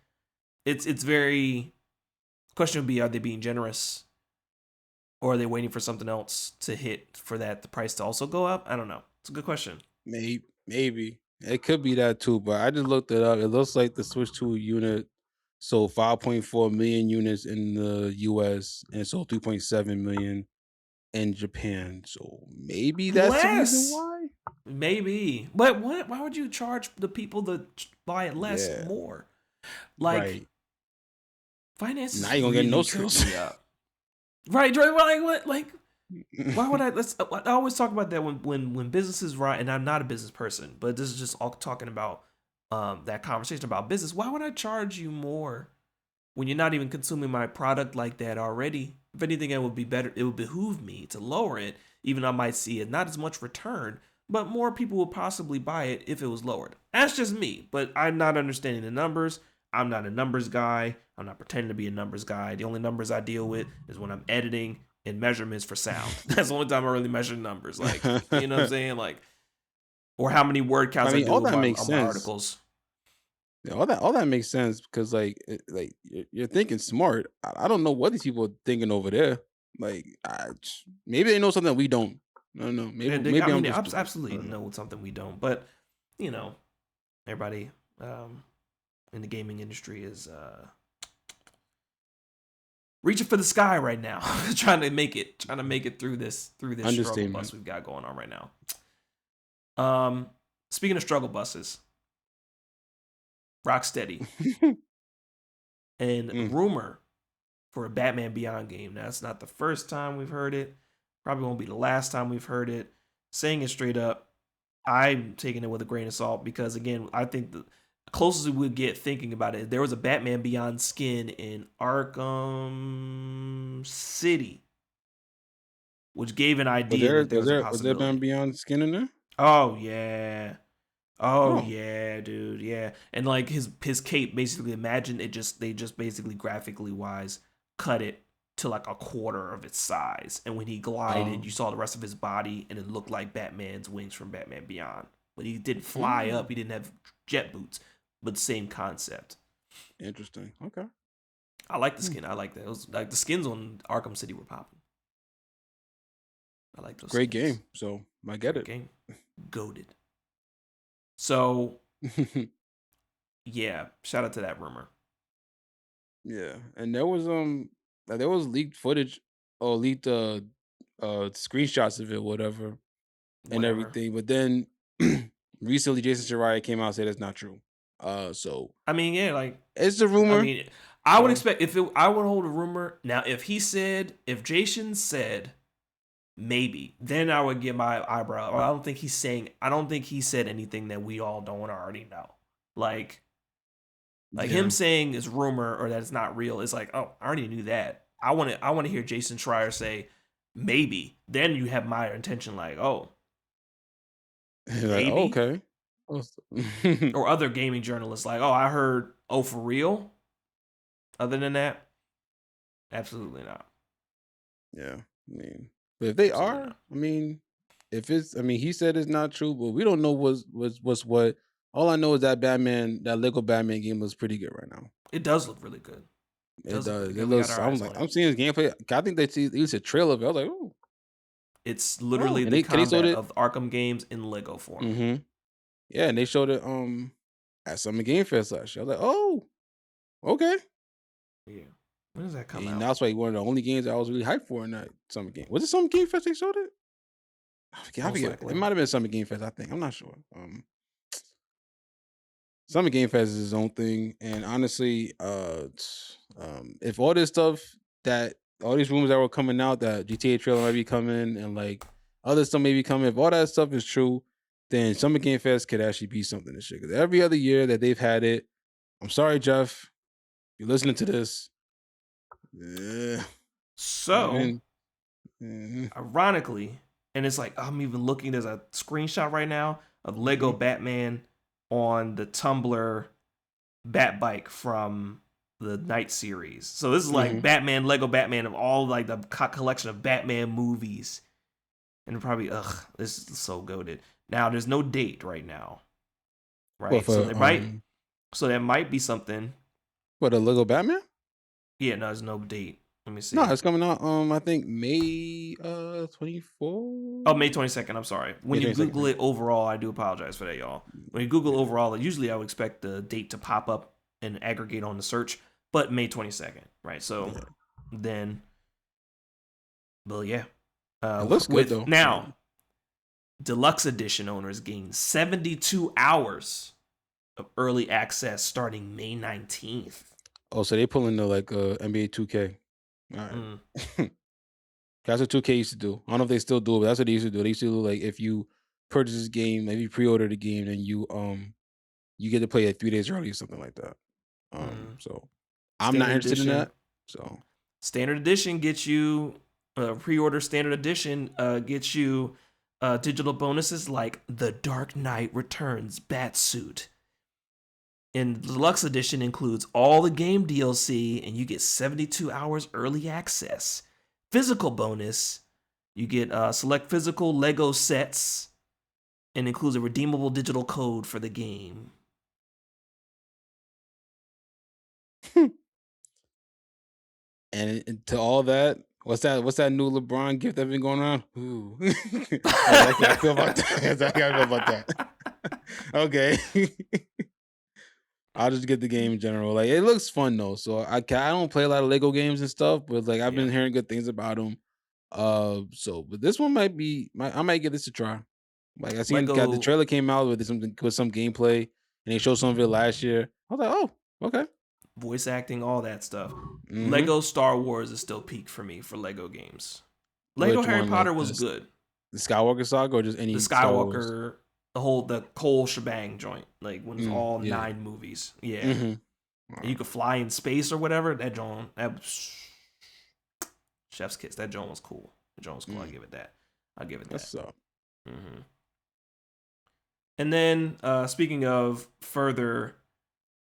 Speaker 1: Question would be, are they being generous, or are they waiting for something else to hit for the price to also go up? I don't know. It's a good question.
Speaker 2: Maybe it could be that too, but I just looked it up. It looks like the Switch 2 unit sold 5.4 million units in the US and sold 3.7 million in Japan. So maybe that's the reason why.
Speaker 1: Maybe, but what? Why would you charge the people that buy it less more? Like, right. Finances.
Speaker 2: Now you gonna get no sales.
Speaker 1: Right, like what? Like, why would I? I always talk about that when businesses rise, and I'm not a business person, but this is just all talking about that conversation about business. Why would I charge you more when you're not even consuming my product like that already? If anything, it would be better. It would behoove me to lower it, even though I might see it not as much return, but more people will possibly buy it if it was lowered. That's just me, but I'm not understanding the numbers. I'm not a numbers guy. I'm not pretending to be a numbers guy. The only numbers I deal with is when I'm editing in measurements for sound. That's the only time I really measure numbers. Like, you know what I'm saying? Like, or how many word counts I do
Speaker 2: all
Speaker 1: on
Speaker 2: that
Speaker 1: my,
Speaker 2: makes
Speaker 1: on my
Speaker 2: sense.
Speaker 1: articles.
Speaker 2: Yeah, all that makes sense because you're thinking smart. I don't know what these people are thinking over there. Like maybe they know something we don't. I don't know.
Speaker 1: I
Speaker 2: Maybe I'm
Speaker 1: mean,
Speaker 2: just stupid. I
Speaker 1: absolutely
Speaker 2: don't know.
Speaker 1: know something we don't. But, you know, everybody in the gaming industry is reaching for the sky right now, trying to make it through this struggle bus
Speaker 2: Understatement.
Speaker 1: we've got going on right now. Speaking of struggle buses, Rocksteady and
Speaker 2: Mm.
Speaker 1: rumor for a Batman Beyond game. Now, it's not the first time we've heard it. Probably won't be the last time we've heard it. Saying it straight up, I'm taking it with a grain of salt because, again, I think the closest we would get thinking about it, there was a Batman Beyond skin in Arkham City, which gave an idea that there was a
Speaker 2: Was there
Speaker 1: possibility.
Speaker 2: Beyond skin in there?
Speaker 1: Oh yeah. Oh
Speaker 2: Oh.
Speaker 1: yeah, dude, yeah. And like his cape, basically imagine they just basically graphically wise cut it to like a quarter of its size. And when he glided, you saw the rest of his body and it looked like Batman's wings from Batman Beyond. But he didn't fly up, he didn't have jet boots, but same concept.
Speaker 2: Interesting. Okay.
Speaker 1: I like the skin. I like that. It was like the skins on Arkham City were popping. I like those
Speaker 2: Great
Speaker 1: skins.
Speaker 2: game. So I get
Speaker 1: Great
Speaker 2: it.
Speaker 1: game. Goated. So yeah, shout out to that rumor.
Speaker 2: Yeah, and there was leaked footage or leaked screenshots of it, whatever, and
Speaker 1: Whatever.
Speaker 2: everything. But then recently, Jason Schreier came out and said it's not true. So
Speaker 1: I mean, yeah, like
Speaker 2: it's a
Speaker 1: I
Speaker 2: rumor.
Speaker 1: mean, I would
Speaker 2: So
Speaker 1: expect I would hold a rumor. Now, if Jason said maybe, then I would get my eyebrow. I don't think he said anything that we all don't already know. Like
Speaker 2: yeah,
Speaker 1: him saying it's rumor or that it's not real. It's like, oh, I already knew that. I want to hear Jason Schreier say maybe. Then you have my intention, like, oh,
Speaker 2: like
Speaker 1: maybe,
Speaker 2: okay.
Speaker 1: or other gaming journalists like, oh, I heard, oh, for real. Other than that, absolutely not.
Speaker 2: Yeah, I mean, but if they
Speaker 1: Absolutely
Speaker 2: are,
Speaker 1: not.
Speaker 2: I mean, if it's, I mean, he said it's not true, but we don't know what's what. All I know is that that Lego Batman game looks pretty good right now.
Speaker 1: It does look really good. It
Speaker 2: It
Speaker 1: does look really
Speaker 2: does. It
Speaker 1: good. We got
Speaker 2: looks.
Speaker 1: our eyes
Speaker 2: I'm
Speaker 1: on
Speaker 2: like,
Speaker 1: it.
Speaker 2: I'm seeing his gameplay. I think they used a trailer of it. I was like, oh,
Speaker 1: It's
Speaker 2: oh,
Speaker 1: literally
Speaker 2: and
Speaker 1: the
Speaker 2: they showed
Speaker 1: combat
Speaker 2: it.
Speaker 1: of Arkham games in Lego form.
Speaker 2: Mm-hmm. Yeah, and they showed it at Summer Game Fest last year. I was like, oh, okay.
Speaker 1: Yeah. When does that come
Speaker 2: And
Speaker 1: out?
Speaker 2: that's like one of the only games I was really hyped for in that Summer Game. Was it Summer Game Fest they showed it? I
Speaker 1: Most
Speaker 2: forget. It
Speaker 1: likely.
Speaker 2: might have been Summer Game Fest. I think I'm not sure. Summer Game Fest is his own thing, and honestly, if all this stuff that all these rumors that were coming out that GTA trailer might be coming and like other stuff may be coming, if all that stuff is true, then Summer Game Fest could actually be something this year. Because every other year that they've had it, I'm sorry, Jeff, you're listening to this. Yeah,
Speaker 1: So,
Speaker 2: mm-hmm.
Speaker 1: ironically, and it's like I'm even looking, there's a screenshot right now of Lego Batman on the Tumblr Bat Bike from the Night series. So this is like Batman, Lego Batman of all like the collection of Batman movies. And probably, this is so goated. Now there's no date right now.
Speaker 2: What
Speaker 1: Right? So
Speaker 2: for?
Speaker 1: there might be something.
Speaker 2: What a Lego Batman?
Speaker 1: Yeah, no, there's no date. Let me
Speaker 2: No,
Speaker 1: see.
Speaker 2: it's coming out. I think May 24.
Speaker 1: Oh, May 22nd. I'm sorry.
Speaker 2: May
Speaker 1: When you
Speaker 2: 22nd.
Speaker 1: Google it overall, I do apologize for that, y'all. When you Google overall, usually I would expect the date to pop up and aggregate on the search, but May 22nd, right? So then, well, yeah.
Speaker 2: It looks good though.
Speaker 1: Now, deluxe edition owners gain 72 hours of early access starting May 19th.
Speaker 2: Oh, so they pulling the like NBA 2K. All right. That's what 2K used to do. I don't know if they still do it, but that's what they used to do. They used to do like if you purchase this game, if you pre-order the game, then you get to play it 3 days early or something like that. So I'm not interested in that. So
Speaker 1: standard edition gets you pre-order standard edition gets you digital bonuses like the Dark Knight Returns Batsuit. And the deluxe edition includes all the game DLC, and you get 72 hours early access. physical bonus, you get select physical Lego sets and includes a redeemable digital code for the game.
Speaker 2: And to all that, what's that new LeBron gift that's been going on? Ooh. I feel about that. I feel about that. Okay. I'll just get the game in general. Like, it looks fun though. So I don't play a lot of Lego games and stuff, but like I've been hearing good things about them. But this one I might give this a try. Like I seen the trailer came out with some gameplay, and they showed some of it last year. I was like, oh, okay.
Speaker 1: Voice acting, all that stuff.
Speaker 2: Mm-hmm.
Speaker 1: Lego Star Wars is still peak for me for Lego games. Lego Harry Potter was good.
Speaker 2: The Skywalker saga, or just any
Speaker 1: the Skywalker, the whole shebang joint, like when it's all 9 movies. Yeah, and you could fly in space or whatever. That was chef's kiss. That joint was cool. I'll give it that.
Speaker 2: That's so.
Speaker 1: And then speaking of further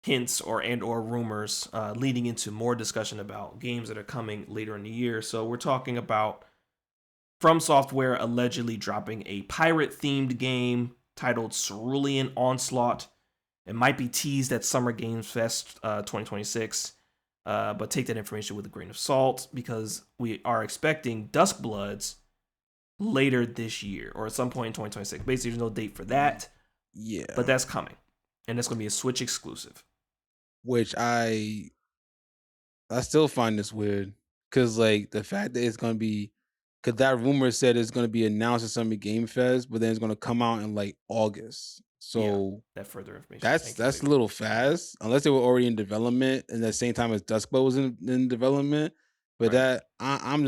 Speaker 1: hints or rumors leading into more discussion about games that are coming later in the year. So we're talking about From Software allegedly dropping a pirate-themed game titled Cerulean Onslaught. It might be teased at Summer Games Fest 2026, but take that information with a grain of salt because we are expecting Duskbloods later this year or at some point in 2026. Basically, there's no date for that.
Speaker 2: Yeah.
Speaker 1: But that's coming. And it's going to be a Switch exclusive.
Speaker 2: Which I still find this weird because like the fact that it's going to be, because that rumor said it's going to be announced at Summer Game Fest, but then it's going to come out in like August. So
Speaker 1: that further information.
Speaker 2: That's a little fast, unless they were already in development and at the same time as Duskblood was in development. But right. I'm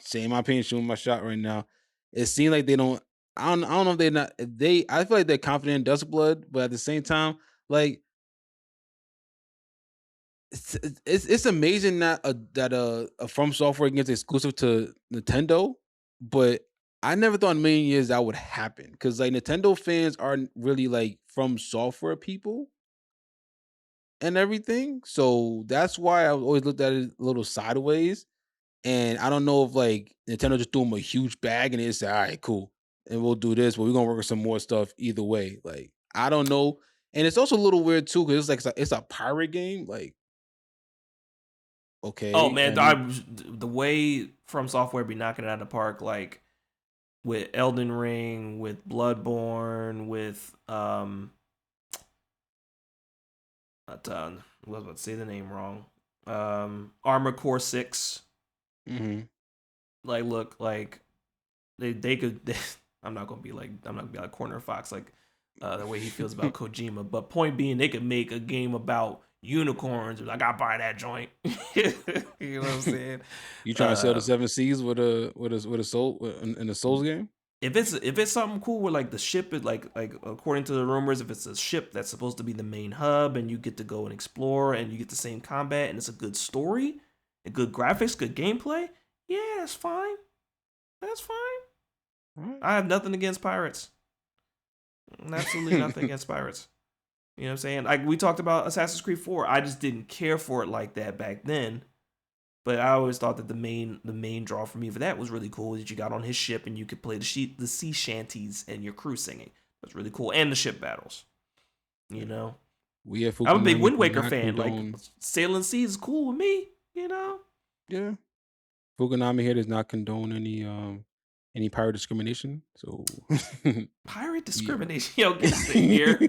Speaker 2: saying my opinion, shooting my shot right now. It seems like they don't. I don't know if they're not. I feel like they're confident in Duskblood, but at the same time, like it's amazing that a From Software gets exclusive to Nintendo, but I never thought in a million years that would happen because like Nintendo fans aren't really like From Software people and everything, so that's why I always looked at it a little sideways. And I don't know if like Nintendo just threw them a huge bag and they just said, all right, cool. And we'll do this, but we're gonna work on some more stuff either way. Like, I don't know. And it's also a little weird too, because it's a pirate game. Like, okay.
Speaker 1: Oh man, the way From Software be knocking it out of the park, like with Elden Ring, with Bloodborne, with I was about to say the name wrong. Armored Core 6. Like, look, like they could. I'm not gonna be like Corner Fox, like the way he feels about Kojima. But point being, they could make a game about unicorns. Like, I buy that joint. You know what I'm saying?
Speaker 2: You trying to sell the 7 Seas with a soul in the Souls game?
Speaker 1: If it's something cool where like the ship is like according to the rumors, if it's a ship that's supposed to be the main hub and you get to go and explore and you get the same combat and it's a good story, and good graphics, good gameplay. Yeah, that's fine. That's fine.
Speaker 2: Right.
Speaker 1: I have nothing against pirates. Absolutely nothing against pirates. You know what I'm saying? Like we talked about Assassin's Creed 4. I just didn't care for it like that back then. But I always thought that the main draw for me for that was really cool. That you got on his ship and you could play the sea shanties and your crew singing. That's really cool. And the ship battles. You know? I'm a big Wind Waker fan. Like, sailing seas is cool with me, you know?
Speaker 2: Yeah. Phucaname here does not condone any pirate discrimination. So
Speaker 1: pirate discrimination? Yeah. Yo, get out of here.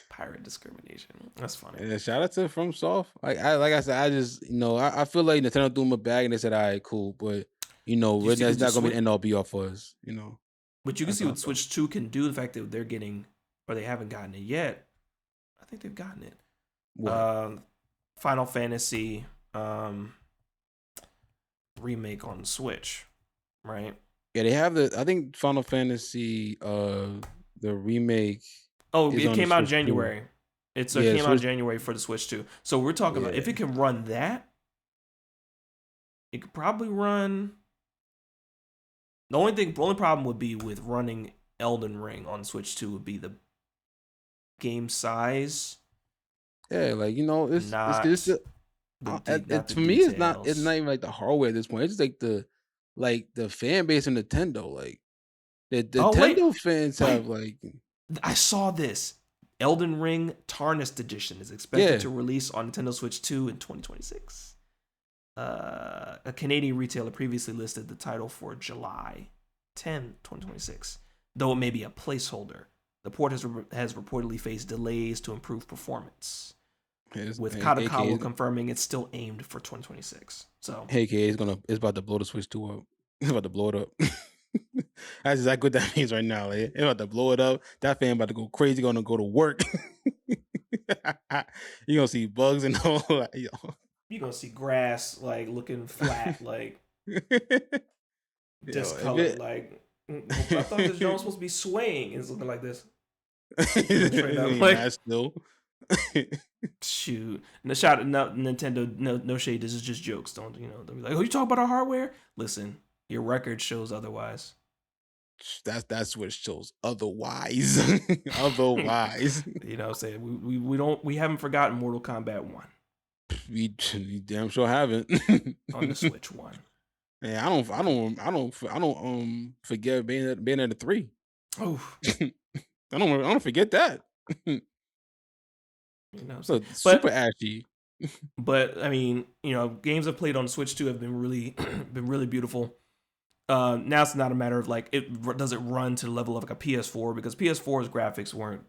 Speaker 1: Pirate discrimination. That's funny.
Speaker 2: Yeah, shout out to From Soft. Like I said, I just I feel like Nintendo threw them a bag and they said, all right, cool, but that's not gonna be an end all be all for us,
Speaker 1: But you can see what Switch 2 can do. The fact that they're getting, or they haven't gotten it yet. I think they've gotten it. What? Final Fantasy remake on Switch, right?
Speaker 2: Yeah, they have I think Final Fantasy the remake.
Speaker 1: Oh, it came out in January. It came out in January for the Switch 2. So we're talking about if it can run that, it could probably run. The only problem would be with running Elden Ring on Switch 2 would be the game size.
Speaker 2: Yeah, like it's
Speaker 1: not not the
Speaker 2: for me it's
Speaker 1: details.
Speaker 2: not even like the hardware at this point. It's just like the fan base of Nintendo. Like the
Speaker 1: Oh wait,
Speaker 2: Nintendo fans
Speaker 1: wait!
Speaker 2: have like
Speaker 1: I saw this. Elden Ring Tarnished Edition is expected
Speaker 2: yeah.
Speaker 1: to release on Nintendo Switch 2 in 2026. A Canadian retailer previously listed the title for July 10, 2026, though it may be a placeholder. The port has reportedly faced delays to improve performance, with Kadokawa
Speaker 2: AK
Speaker 1: confirming it's still aimed for 2026. So,
Speaker 2: it's about to blow the Switch 2 up. It's about to blow it up. That's exactly what that means right now. Like, it's about to blow it up. That fan about to go crazy, gonna go to work. You gonna see bugs and all that.
Speaker 1: you're going to see grass like looking flat, like
Speaker 2: Yo, if
Speaker 1: discolored.
Speaker 2: it
Speaker 1: Like, I thought this drone was supposed to be swaying. It's looking like this. Straight up.
Speaker 2: ain't
Speaker 1: Like,
Speaker 2: mad still.
Speaker 1: shoot. No shout no Nintendo, no shade. This is just jokes. Don't they'll be like, oh, you talk about our hardware? Listen, your record shows otherwise.
Speaker 2: That's what shows otherwise. Otherwise.
Speaker 1: You know what I'm saying? We haven't forgotten Mortal Kombat 1
Speaker 2: We damn sure haven't.
Speaker 1: on the Switch 1.
Speaker 2: Yeah, I don't forget being at the 3.
Speaker 1: Oh,
Speaker 2: I don't forget that.
Speaker 1: you know what I'm saying?
Speaker 2: So super ashy.
Speaker 1: But I mean, games I've played on Switch 2 have been really been really beautiful. Now it's not a matter of like does it run to the level of like a PS4, because PS4's graphics weren't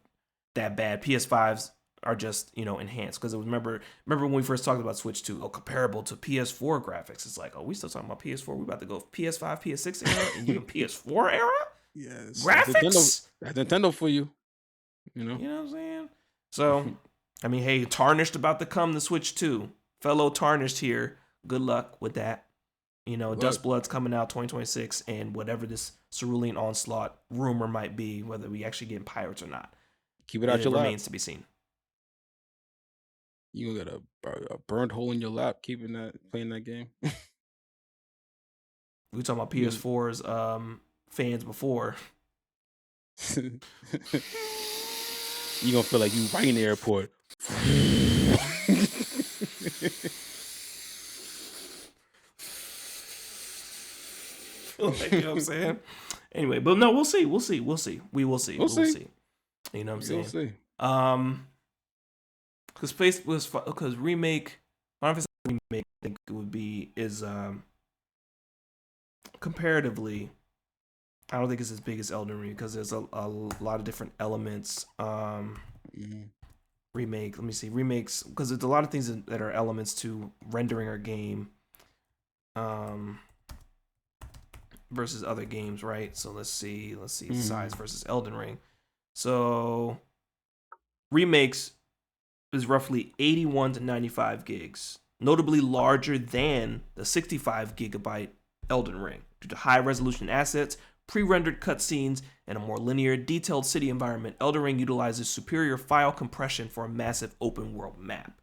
Speaker 1: that bad. PS5's are just enhanced, because remember when we first talked about Switch 2, comparable to PS4 graphics. It's like, oh, we still talking about PS4. We about to go PS5, PS6 era, and even PS4 era.
Speaker 2: Yes,
Speaker 1: Graphics.
Speaker 2: That's Nintendo for you.
Speaker 1: You know what I'm saying? So, I mean, hey, Tarnished about to come to Switch 2. Fellow Tarnished here. Good luck with that. Dustblood's coming out 2026, and whatever this Cerulean Onslaught rumor might be, whether we actually get pirates or not,
Speaker 2: Keep it out your lap.
Speaker 1: remains to be seen.
Speaker 2: You gonna get a burnt hole in your lap playing that game.
Speaker 1: We talking about PS4's fans before.
Speaker 2: You gonna feel like you right in the airport.
Speaker 1: Like, you know what I'm saying? Anyway, but no, we'll see. We will see.
Speaker 2: We'll see.
Speaker 1: You know what I'm saying?
Speaker 2: We'll see.
Speaker 1: Because remake, Final Fantasy remake, I think it would be comparatively, I don't think it's as big as Elden Ring, because there's a lot of different elements. Remake, let me see, remakes, because there's a lot of things that are elements to rendering our game versus other games, right? So let's see size versus Elden Ring. So remakes is roughly 81 to 95 gigs, notably larger than the 65 gigabyte Elden Ring due to high resolution assets, pre-rendered cutscenes, and a more linear, detailed city environment. Elden Ring utilizes superior file compression for a massive open world map.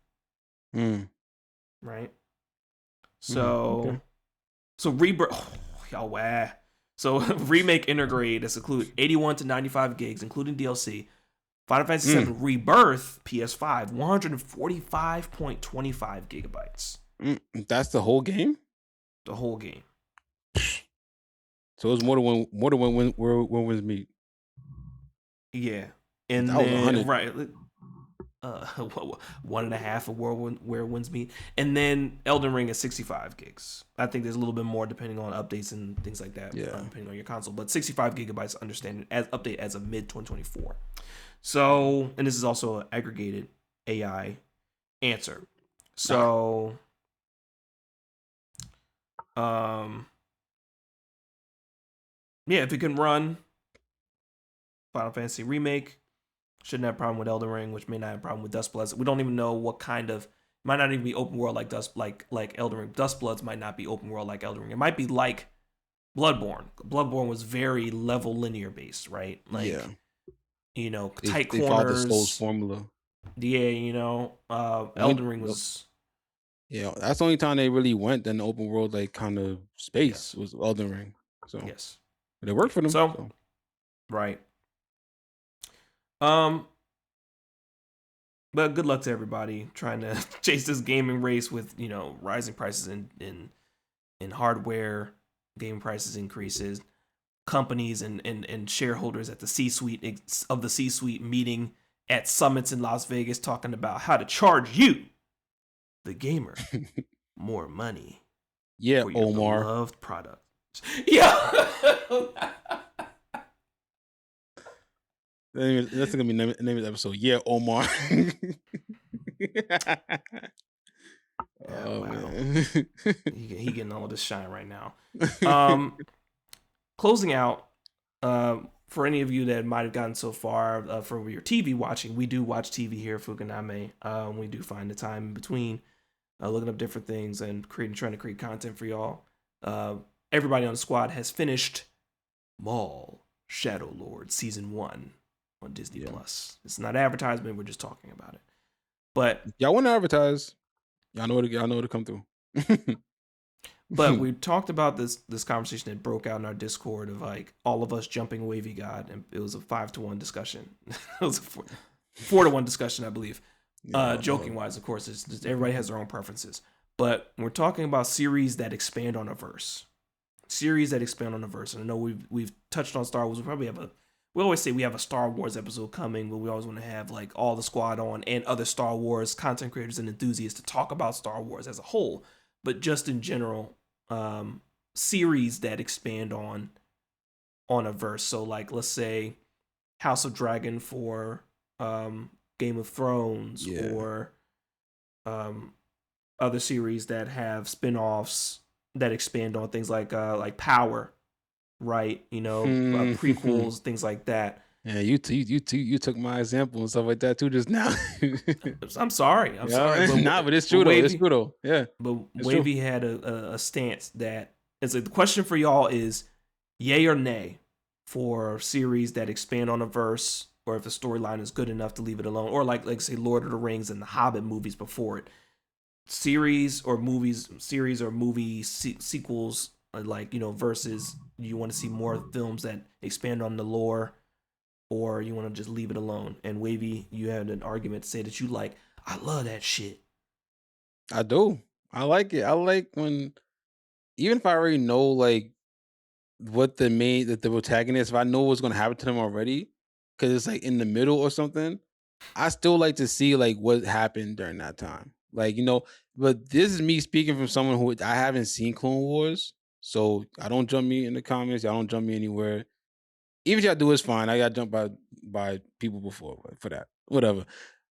Speaker 1: Right? So, Rebirth. So remake intergrade that's include 81 to 95 gigs, including DLC. Final Fantasy VII Rebirth PS5 145.25 gigabytes.
Speaker 2: That's the whole game.
Speaker 1: The whole game.
Speaker 2: So it's more than when wins meet.
Speaker 1: Yeah, and then right, 1.5 of where wins meet, and then Elden Ring is 65 gigs. I think there's a little bit more depending on updates and things like that.
Speaker 2: Yeah,
Speaker 1: depending on your console, but 65 gigabytes understanding as update as of mid 2024. So, and this is also an aggregated AI answer. So, yeah, if it can run Final Fantasy Remake, shouldn't have a problem with Elden Ring, which may not have a problem with Dustbloods. We don't even know what kind of, might not even be open world like Elden Ring. Dustbloods might not be open world like Elden Ring. It might be like Bloodborne. Bloodborne was very level linear based, right? Like, tight corners. They followed the Souls formula. Yeah, Elden Ring was.
Speaker 2: Yeah, that's the only time they really went in the open world like kind of space was Elden Ring. So
Speaker 1: yes,
Speaker 2: but it worked for them.
Speaker 1: So right. But good luck to everybody trying to chase this gaming race with rising prices in hardware, game prices increases, companies and shareholders at the C-suite of the C-suite meeting at summits in Las Vegas talking about how to charge you, the gamer, more money
Speaker 2: Yeah,
Speaker 1: for your
Speaker 2: Omar.
Speaker 1: beloved product. Yeah.
Speaker 2: That's gonna be the name of the episode. Yeah, Omar.
Speaker 1: Oh, wow.
Speaker 2: Man.
Speaker 1: He getting all this shine right now. Closing out, for any of you that might have gotten so far for your TV watching, we do watch TV here at Phucaname. We do find the time in between, looking up different things and trying to create content for y'all. Everybody on the squad has finished Maul Shadow Lord Season 1 on Disney Plus. It's not advertisement, we're just talking about it. But
Speaker 2: y'all want to advertise, y'all know to come through.
Speaker 1: But we talked about this conversation that broke out in our Discord of like all of us jumping Wavy God, and it was a 5-to-1 discussion. It was a 4-to-1 discussion, I believe. Joking wise, of course, it's just, everybody has their own preferences. But we're talking about series that expand on a verse. Series that expand on a verse. And I know we've touched on Star Wars. We always say we have a Star Wars episode coming, but we always want to have like all the squad on and other Star Wars content creators and enthusiasts to talk about Star Wars as a whole. But just in general, series that expand on a verse. So like, let's say House of Dragon for Game of Thrones, or other series that have spin-offs that expand on things like Power, right? Prequels, things like that.
Speaker 2: Yeah, you took my example and stuff like that too just now.
Speaker 1: I'm sorry.
Speaker 2: But it's true though. It's true though. Yeah.
Speaker 1: But Wavy had a stance that is the question for y'all is yay or nay for series that expand on a verse, or if the storyline is good enough to leave it alone, or like say Lord of the Rings and the Hobbit movies before it. Series or movie sequels, versus you want to see more films that expand on the lore, or you want to just leave it alone. And Wavy, you had an argument to say that I love that shit.
Speaker 2: I do. I like it. I like when, even if I already know like what the protagonist, if I know what's gonna happen to them already, because it's like in the middle or something, I still like to see like what happened during that time. Like, but this is me speaking from someone who I haven't seen Clone Wars. So I don't jump me in the comments, y'all don't jump me anywhere. Even if y'all do, it's fine. I got jumped by people before for that. Whatever.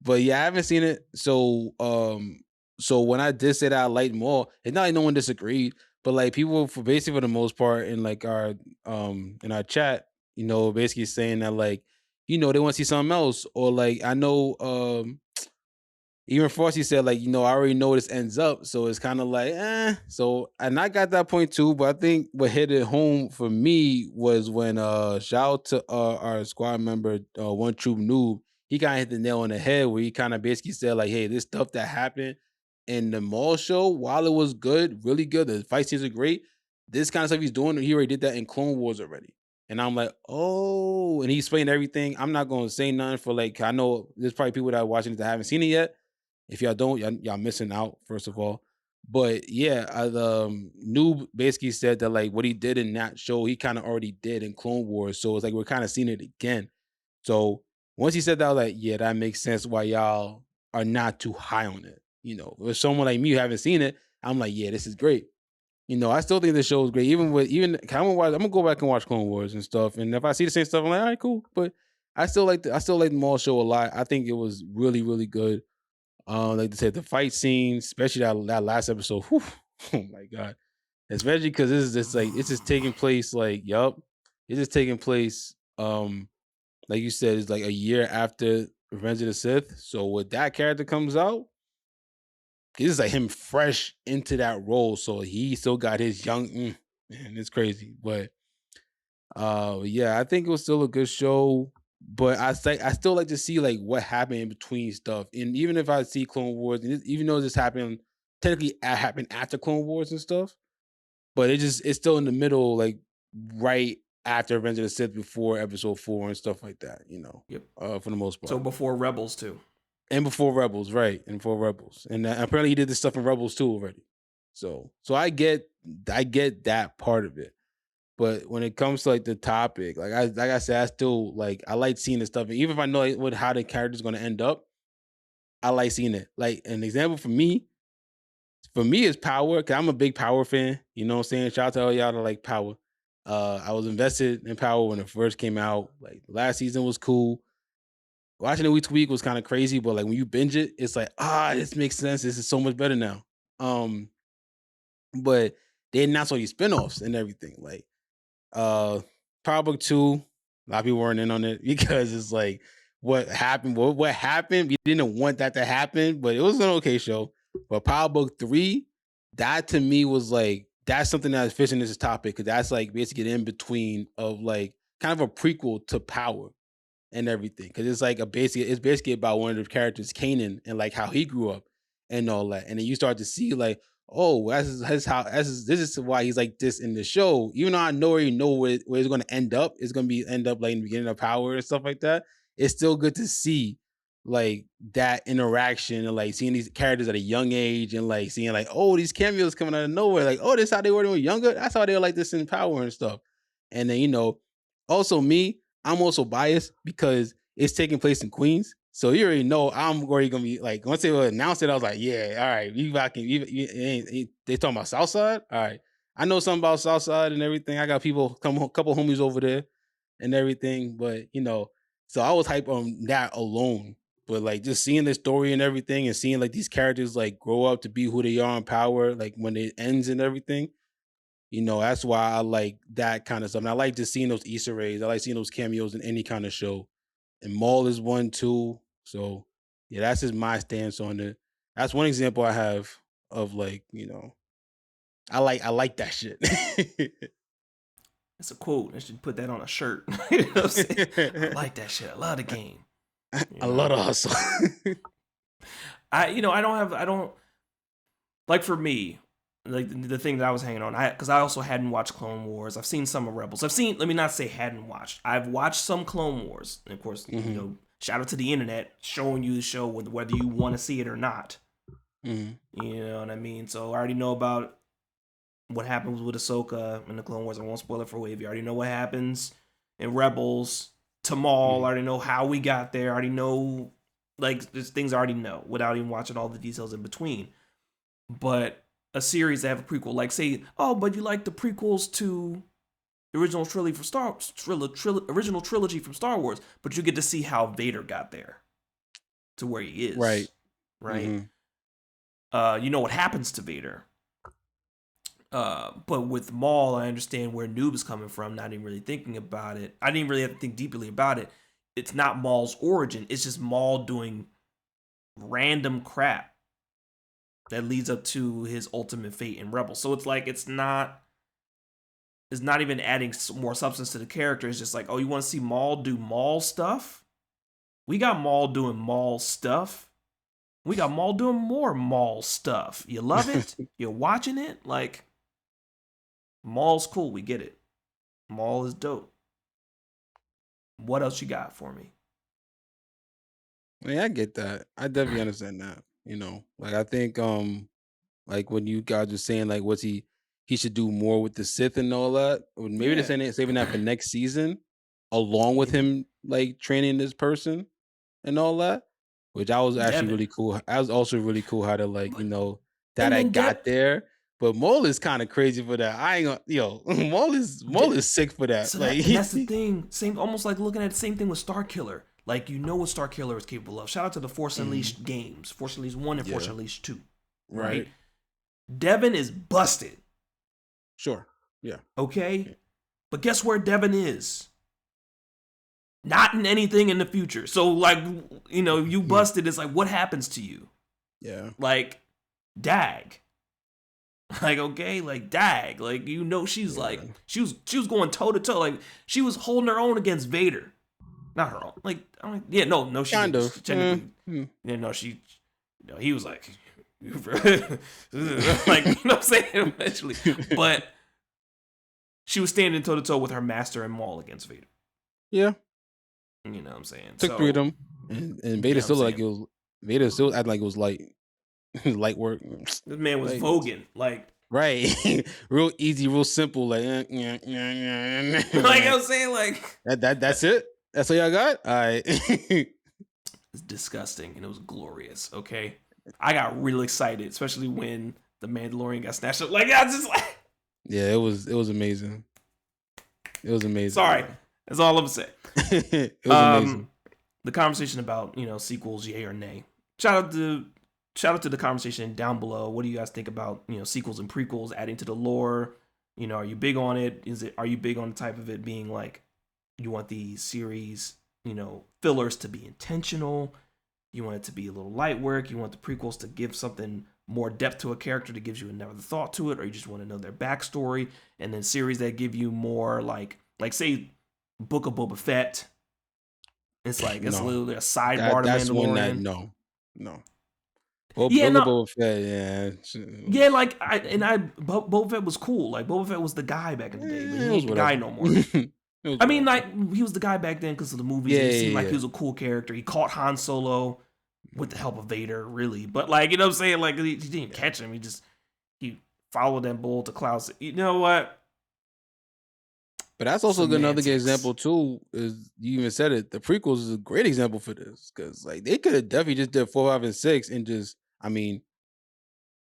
Speaker 2: But yeah, I haven't seen it. So when I did say that I liked more, it's not like no one disagreed, but like people for the most part in like our in our chat, basically saying that like, they want to see something else. Or like I know even Frosty said like, I already know this ends up, so it's kind of like, So, and I got that point too, but I think what hit it home for me was when shout out to our squad member, One True Noob. He kind of hit the nail on the head where he kind of basically said like, hey, this stuff that happened in the mall show, while it was good, really good, the fight scenes are great. This kind of stuff he's doing, he already did that in Clone Wars already. And I'm like, oh, and he explained everything. I'm not going to say nothing for like, I know there's probably people that are watching that haven't seen it yet. If y'all don't, y'all missing out, first of all. But yeah, Noob basically said that like what he did in that show, he kind of already did in Clone Wars. So it's like we're kind of seeing it again. So once he said that, I was like, yeah, that makes sense why y'all are not too high on it. With someone like me who haven't seen it, I'm like, yeah, this is great. I still think the show is great. I'm gonna go back and watch Clone Wars and stuff. And if I see the same stuff, I'm like, all right, cool. But I still like the Maul show a lot. I think it was really, really good. Like they said, the fight scenes, especially that last episode. Whew, oh my god! Especially because this is just like it's just taking place. Like, it's just taking place. Like you said, it's like a year after Revenge of the Sith. So when that character comes out, it's like him fresh into that role. So he still got his young. Man, it's crazy, but yeah, I think it was still a good show. But I still like to see like what happened in between stuff. And even if I see Clone Wars, even though this happened technically happened after Clone Wars and stuff, but it's still in the middle, like right after Revenge of the Sith, before Episode 4 and stuff like that.
Speaker 1: Yep.
Speaker 2: For the most part.
Speaker 1: So before Rebels too.
Speaker 2: And before Rebels, right? And before Rebels, and apparently he did this stuff in Rebels too already. So I get that part of it. But when it comes to like the topic, like I said, I still like I like seeing the stuff. And even if I know like, what how the character's gonna end up, I like seeing it. Like an example for me is Power, cause I'm a big Power fan. You know what I'm saying? Shout out to all y'all that like Power. I was invested in Power when it first came out. Like last season was cool. Watching it week to week was kind of crazy, but like when you binge it, it's like, this makes sense. This is so much better now. Um, but they announced all these spinoffs and everything. Like Power Book 2, a lot of people weren't in on it because it's like what happened, what happened. We didn't want that to happen, but it was an okay show. But Power Book 3, that to me was like that's something that's fishing this topic because that's like basically in between of like kind of a prequel to Power and everything. Cause it's like it's basically about one of the characters, Kanan, and like how he grew up and all that. And then you start to see like, oh, this is why he's like this in the show. Even though I already know where it's gonna end up, it's gonna end up like in the beginning of Power and stuff like that. It's still good to see like that interaction and like seeing these characters at a young age and like seeing like, oh, these cameos coming out of nowhere. Like, oh, this how they were when they were younger. That's how they were like this in Power and stuff. And then, also me, I'm also biased because it's taking place in Queens. So you already know I'm already gonna be like once they announced it, I was like, yeah, all right, they talking about Southside. All right, I know something about Southside and everything. I got couple homies over there and everything, but so I was hyped on that alone. But like just seeing the story and everything, and seeing like these characters like grow up to be who they are in Power, like when it ends and everything. That's why I like that kind of stuff. And I like just seeing those Easter eggs. I like seeing those cameos in any kind of show. And Maul is one too. So yeah, that's just my stance on it. That's one example I have of like, I like that shit.
Speaker 1: It's a quote. I should put that on a shirt. You know what I'm saying? I like that shit. I love the game.
Speaker 2: I love the hustle.
Speaker 1: I don't like for me, like the thing that I was hanging on, because I also hadn't watched Clone Wars. I've seen some of Rebels. Let me not say hadn't watched. I've watched some Clone Wars, and of course, shout out to the internet showing you the show whether you want to see it or not.
Speaker 2: Mm-hmm.
Speaker 1: You know what I mean? So I already know about what happens with Ahsoka in the Clone Wars. I won't spoil it for Wave. You already know what happens in Rebels to Maul. I already know how we got there. I already know, like, there's things I already know without even watching all the details in between. But a series that have a prequel, like say, oh, but you like the prequels to the original trilogy from original trilogy from Star Wars, but you get to see how Vader got there to where he is.
Speaker 2: Right.
Speaker 1: You know what happens to Vader. But with Maul, I understand where Noob is coming from, not even really thinking about it. I didn't really have to think deeply about it. It's not Maul's origin. It's just Maul doing random crap that leads up to his ultimate fate in Rebels. So it's like it's not even adding more substance to the character. It's just like, oh, you want to see Maul do Maul stuff? We got Maul doing Maul stuff. We got Maul doing more Maul stuff. You love it? You're watching it? Like, Maul's cool. We get it. Maul is dope. What else you got for me?
Speaker 2: Yeah, I get that. I definitely understand that. Like I think like when you guys were saying like what's he should do more with the Sith and all that. Or maybe they're saving that for next season, along with him like training this person and all that. Which I was actually really cool. I was also really cool how to like, that I got there. But Maul is kind of crazy for that. I ain't gonna, Maul is sick for that.
Speaker 1: So
Speaker 2: like
Speaker 1: that's the thing. Same, almost like looking at the same thing with Starkiller. Like, you know what Starkiller is capable of. Shout out to the Force Unleashed games. Force Unleashed 1 and Force Unleashed 2. Right? Devin is busted.
Speaker 2: Sure. Yeah.
Speaker 1: Okay?
Speaker 2: Yeah.
Speaker 1: But guess where Devin is? Not in anything in the future. So, like, you busted. It's like, what happens to you?
Speaker 2: Yeah.
Speaker 1: Like, dag. Like, okay, like, dag. Like, she's like, she was going toe to toe. Like, she was holding her own against Vader. Not her own. Like, no, she
Speaker 2: kind of.
Speaker 1: Technically, he was like, like, you know what I'm saying? Eventually, but she was standing toe to toe with her master and Maul against Vader.
Speaker 2: Yeah,
Speaker 1: you know what I'm saying.
Speaker 2: Took three of them, and Vader still like it was. Vader still acting like it was light work.
Speaker 1: This man was
Speaker 2: Like,
Speaker 1: voguing. Like,
Speaker 2: right. Real easy, real simple. Like,
Speaker 1: like I
Speaker 2: like
Speaker 1: was saying, like
Speaker 2: that's it. That's all y'all got. All right.
Speaker 1: it's disgusting and it was glorious. Okay, I got real excited, especially when the Mandalorian got snatched up. Like, I was just like,
Speaker 2: Yeah, it was amazing. It was amazing.
Speaker 1: sorry, that's all I'm saying.
Speaker 2: It was amazing.
Speaker 1: The conversation about sequels, yay or nay. Shout out to the conversation down below. What do you guys think about sequels and prequels adding to the lore? Are you big on it? Are you big on the type of it being like you want the series fillers to be intentional? You want it to be a little light work. You want the prequels to give something more depth to a character that gives you another thought to it, or you just want to know their backstory. And then series that give you more like say Book of Boba Fett. It's like it's literally a sidebar to
Speaker 2: That's
Speaker 1: Mandalorian.
Speaker 2: one that no. Well,
Speaker 1: Yeah, no.
Speaker 2: Boba Fett, yeah.
Speaker 1: Yeah, like Boba Fett was cool. Like Boba Fett was the guy back in the day, but he ain't the guy no more. I mean, like he was the guy back then because of the movies. Yeah, he seemed like he was a cool character. He caught Han Solo with the help of Vader, really. But like, you know what I'm saying? Like he didn't catch him. He followed that bull to clouds. You know what?
Speaker 2: But that's also another good example too. Is you even said it? The prequels is a great example for this because like they could have definitely just did 4, 5, and 6 and just. I mean,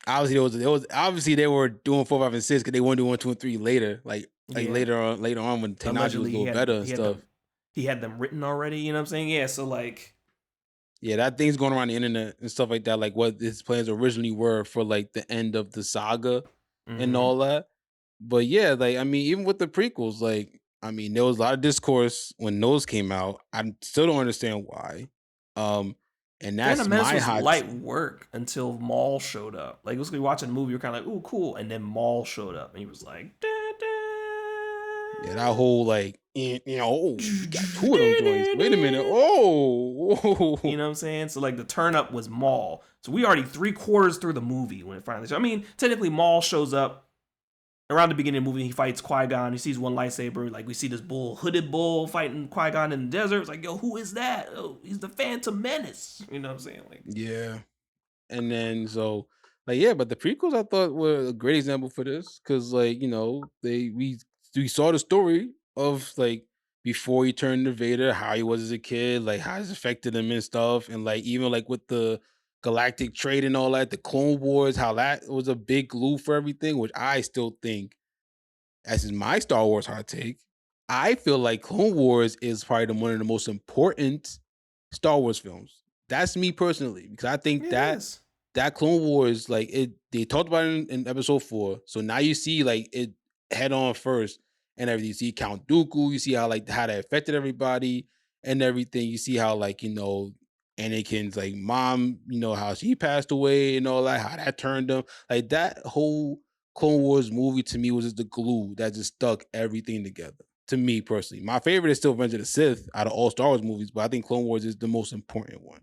Speaker 2: obviously they were doing 4, 5, and 6 because they wanted to do 1, 2, and 3 later. Like later on when technology was a little better and stuff.
Speaker 1: He had them written already. You know what I'm saying? Yeah. So like.
Speaker 2: Yeah, that thing's going around the internet and stuff like that. Like what his plans originally were for like the end of the saga and all that. But yeah, like I mean, even with the prequels, like I mean, there was a lot of discourse when those came out. I still don't understand why. And that's my hot
Speaker 1: light work until Maul showed up. Like, basically watching the movie, you're kind of like, ooh, cool. And then Maul showed up, and he was like, da, da.
Speaker 2: Yeah, that whole like, you got 2 of them joints. Wait a minute,
Speaker 1: you know what I'm saying? So like the turn up was Maul. So we already 3/4 through the movie when it finally. I mean, technically Maul shows up around the beginning of the movie. He fights Qui-Gon. He sees one lightsaber. Like we see this hooded bull fighting Qui-Gon in the desert. It's like, yo, who is that? Oh, he's the Phantom Menace. You know what I'm saying? Like,
Speaker 2: yeah. And then so like yeah, but the prequels I thought were a great example for this because like we saw the story of like before he turned to Vader, how he was as a kid, like how it's affected him and stuff, and like even like with the galactic trade and all that, the Clone Wars, how that was a big glue for everything, which I still think, as is my Star Wars hot take, I feel like Clone Wars is probably one of the most important Star Wars films. That's me personally, because I think that Clone Wars, like they talked about it in episode 4. So now you see like it head on first and everything. You see Count Dooku, you see how that affected everybody and everything. You see how Anakin's like mom, how she passed away and all that, how that turned him. Like that whole Clone Wars movie to me was just the glue that just stuck everything together. To me personally, my favorite is still Revenge of the Sith out of all Star Wars movies, but I think Clone Wars is the most important one.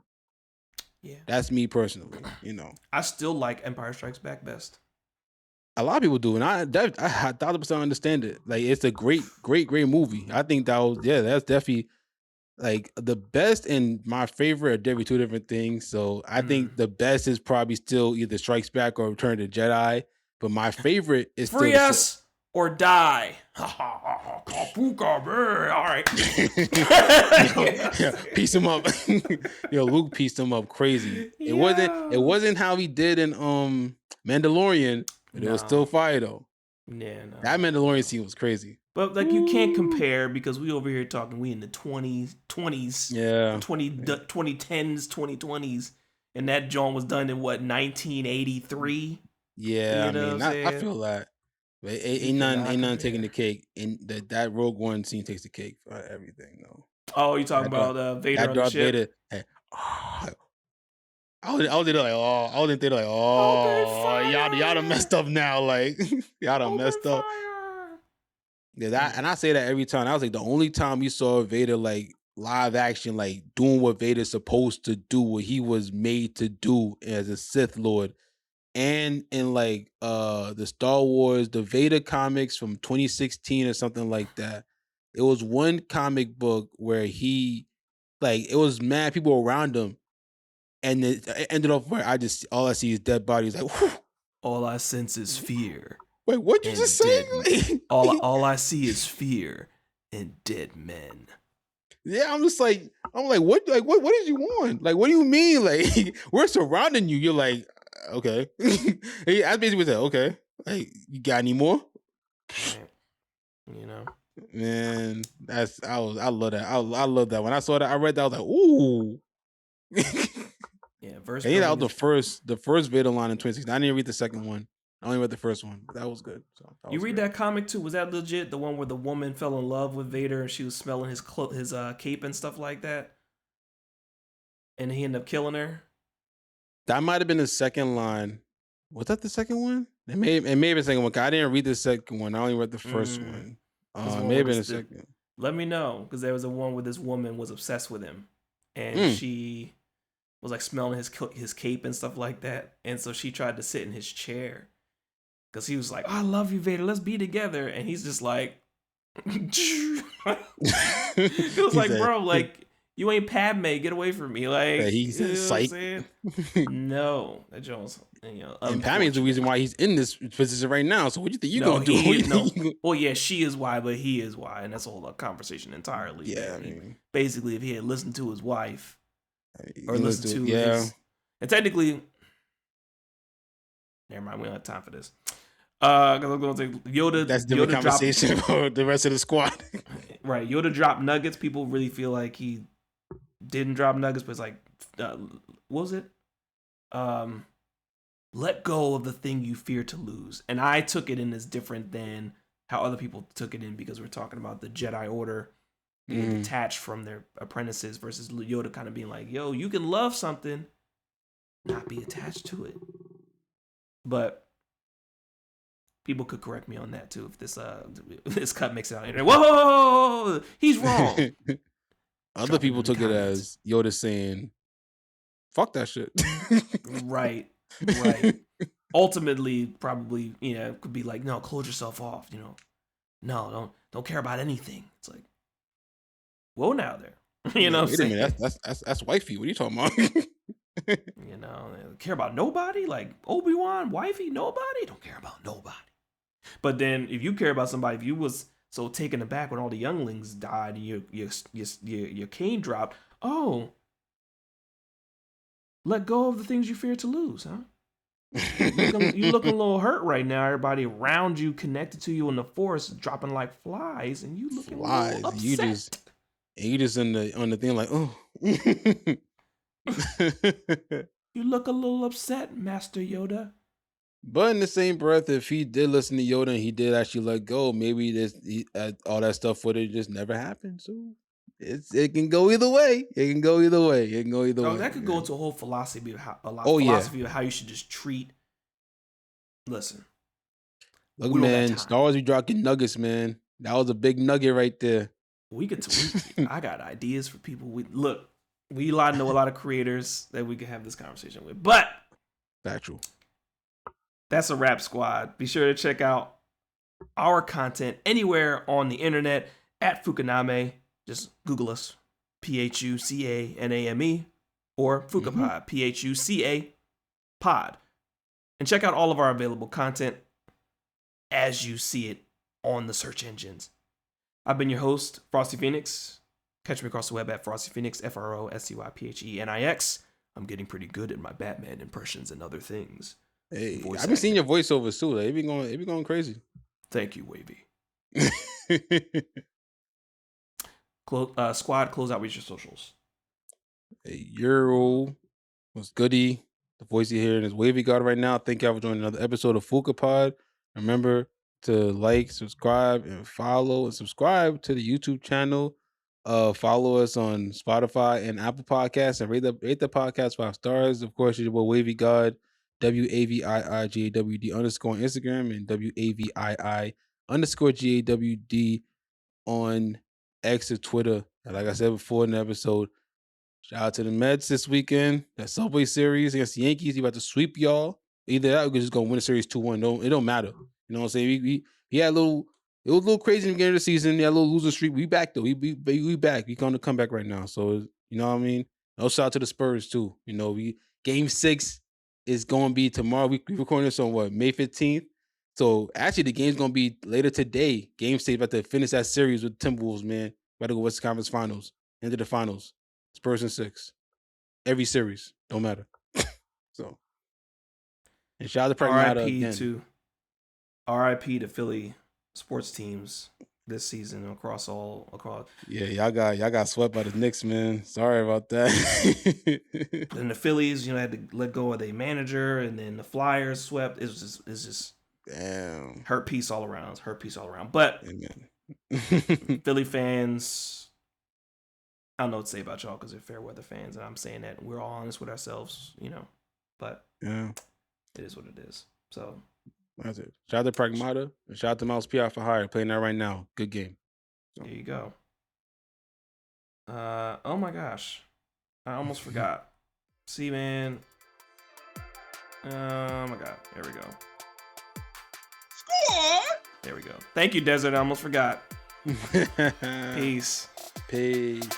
Speaker 2: Yeah, that's me personally.
Speaker 1: I still like Empire Strikes Back best.
Speaker 2: A lot of people do, and I 1,000% understand it. Like it's a great movie. I think that's definitely like the best and my favorite are definitely 2 different things. So I think the best is probably still either Strikes Back or Return of the Jedi. But my favorite is
Speaker 1: Free
Speaker 2: still
Speaker 1: us or die. All right.
Speaker 2: Piece him up. Luke pieced him up crazy. It wasn't how he did in Mandalorian, but it was still fire though.
Speaker 1: Yeah, no.
Speaker 2: That Mandalorian scene was crazy.
Speaker 1: But like you can't compare because we over here talking we in the 20s,
Speaker 2: yeah,
Speaker 1: 2010s, 2020s, and that John was done in what 1983.
Speaker 2: Yeah, I feel that. But ain't nothing taking the cake. And that Rogue One scene takes the cake for everything, though.
Speaker 1: Oh, you talking about Vader on the ship? Vader, hey,
Speaker 2: I was there like, y'all done messed up now. Like, y'all done messed up. Yeah, and I say that every time. I was like, the only time you saw Vader like live action, like doing what Vader's supposed to do, what he was made to do as a Sith Lord. And in like the Star Wars, the Vader comics from 2016 or something like that, it was one comic book where he, like, it was mad people around him, and it ended off where all I see is dead bodies. Like, whew.
Speaker 1: All I sense is fear.
Speaker 2: Wait, what'd you just say?
Speaker 1: All I see is fear and dead men.
Speaker 2: Yeah, I'm like, what did you want? Like, what do you mean? Like, we're surrounding you. You're like, okay. I basically said, okay. Like, you got any more?
Speaker 1: You know,
Speaker 2: man, I love that. I love that. When I saw that, I read that, I was like, ooh.
Speaker 1: Yeah, verse.
Speaker 2: And that was the first Vader line in 2016. I didn't read the second one. I only read the first one. That was good. So
Speaker 1: you read that comic too? Was that legit? The one where the woman fell in love with Vader and she was smelling his cape and stuff like that, and he ended up killing her.
Speaker 2: That might have been the second line. Was that the second one? It may have been the second one. I didn't read the second one. I only read the first one. Maybe the second.
Speaker 1: Let me know, because there was a one where this woman was obsessed with him, and she was like smelling his cape and stuff like that, and so she tried to sit in his chair, because he was like, "I love you, Vader. Let's be together," and he's just like, it was like, bro, like. You ain't Padme, get away from me. Like,
Speaker 2: he's psych.
Speaker 1: No, that Jones.
Speaker 2: And Padme is the reason why he's in this position right now. So what do you think you gonna do?
Speaker 1: Well, yeah, she is why, but he is why, and that's a whole conversation entirely.
Speaker 2: Yeah,
Speaker 1: basically, if he had listened to his wife, or listened to his, and technically, never mind, we don't have time for this. Because I'm going to say Yoda.
Speaker 2: That's the conversation for the rest of the squad.
Speaker 1: Right, Yoda dropped nuggets. People really feel like he didn't drop nuggets, but it's like, what was it? Let go of the thing you fear to lose. And I took it in as different than how other people took it in, because we're talking about the Jedi Order being detached from their apprentices versus Yoda kind of being like, yo, you can love something, not be attached to it. But people could correct me on that too if this cut makes it out. Whoa, he's wrong.
Speaker 2: Other people took it as Yoda saying, fuck that shit.
Speaker 1: Right. Ultimately, probably, could be like, no, close yourself off, No, don't care about anything. It's like, whoa now there. You know what I'm saying?
Speaker 2: That's wifey. What are you talking about?
Speaker 1: Care about nobody? Like Obi-Wan, wifey, nobody? Don't care about nobody. But then if you care about somebody, if you was so taken aback when all the younglings died and your cane dropped, let go of the things you fear to lose, huh? You looking a little hurt right now. Everybody around you, connected to you in the force, dropping like flies, and you looking a little upset.
Speaker 2: You just on the thing like, oh.
Speaker 1: You look a little upset, Master Yoda.
Speaker 2: But in the same breath, if he did listen to Yoda and he did actually let go, maybe all that stuff footage just never happened. So it can go either way.
Speaker 1: That could go into a whole philosophy of how you should just treat. Listen,
Speaker 2: look, man, Star Wars, we dropping nuggets, man. That was a big nugget right there.
Speaker 1: I got ideas for people. We know a lot of creators that we can have this conversation with. But
Speaker 2: factual.
Speaker 1: That's a wrap, squad. Be sure to check out our content anywhere on the internet at Phucaname. Just Google us, Phucaname, or Phucapod, Phuca pod. And check out all of our available content as you see it on the search engines. I've been your host, Frosty Phoenix. Catch me across the web at Frosty Phoenix, FROSTYPHENIX. I'm getting pretty good at my Batman impressions and other things.
Speaker 2: Hey, I've been seeing your voiceovers too. Like, it be going crazy.
Speaker 1: Thank you, Wavy. Squad, close out with your socials.
Speaker 2: Hey, Euro, what's goody? The voice you hear is Wavy God right now. Thank y'all for joining another episode of Phucapod. Remember to like, subscribe, and follow, and subscribe to the YouTube channel. Follow us on Spotify and Apple Podcasts, and rate the podcast 5 stars. Of course, your boy Wavy God, WAVIIGAWD _ on Instagram, and WAVII _GAWD on X or Twitter. And like I said before in the episode, shout out to the Mets this weekend. That Subway Series against the Yankees. He about to sweep y'all. Either that or we're just gonna win the series 2-1. It don't matter. You know what I'm saying? We had it was a little crazy in the beginning of the season. We had a little losing streak. We back though. We back. We gonna come back right now. So you know what I mean? No shout out to the Spurs too. You know, game 6 is going to be tomorrow. We recording this on what, May 15th. So actually, the game's going to be later today. Game State about to finish that series with Timberwolves, man. About to go Western Conference Finals, into the finals. Spurs in 6. Every series, don't matter. So, and shout out to Pragmata
Speaker 1: RIP
Speaker 2: again.
Speaker 1: to RIP to Philly sports teams this season across.
Speaker 2: Yeah, y'all got swept by the Knicks, man. Sorry about that.
Speaker 1: And the Phillies, had to let go of their manager, and then the Flyers swept. It's just
Speaker 2: damn
Speaker 1: hurt piece all around. But Philly fans, I don't know what to say about y'all because they're fair weather fans, and I'm saying that we're all honest with ourselves, But
Speaker 2: yeah,
Speaker 1: it is what it is. So
Speaker 2: that's it. Shout out to Pragmata and shout out to Mouse PR for hire. Playing that right now. Good game.
Speaker 1: So. There you go. Oh my gosh, I almost forgot. See, man. Oh my god. There we go. Score. There we go. Thank you, Desert. I almost forgot. Peace.
Speaker 2: Peace.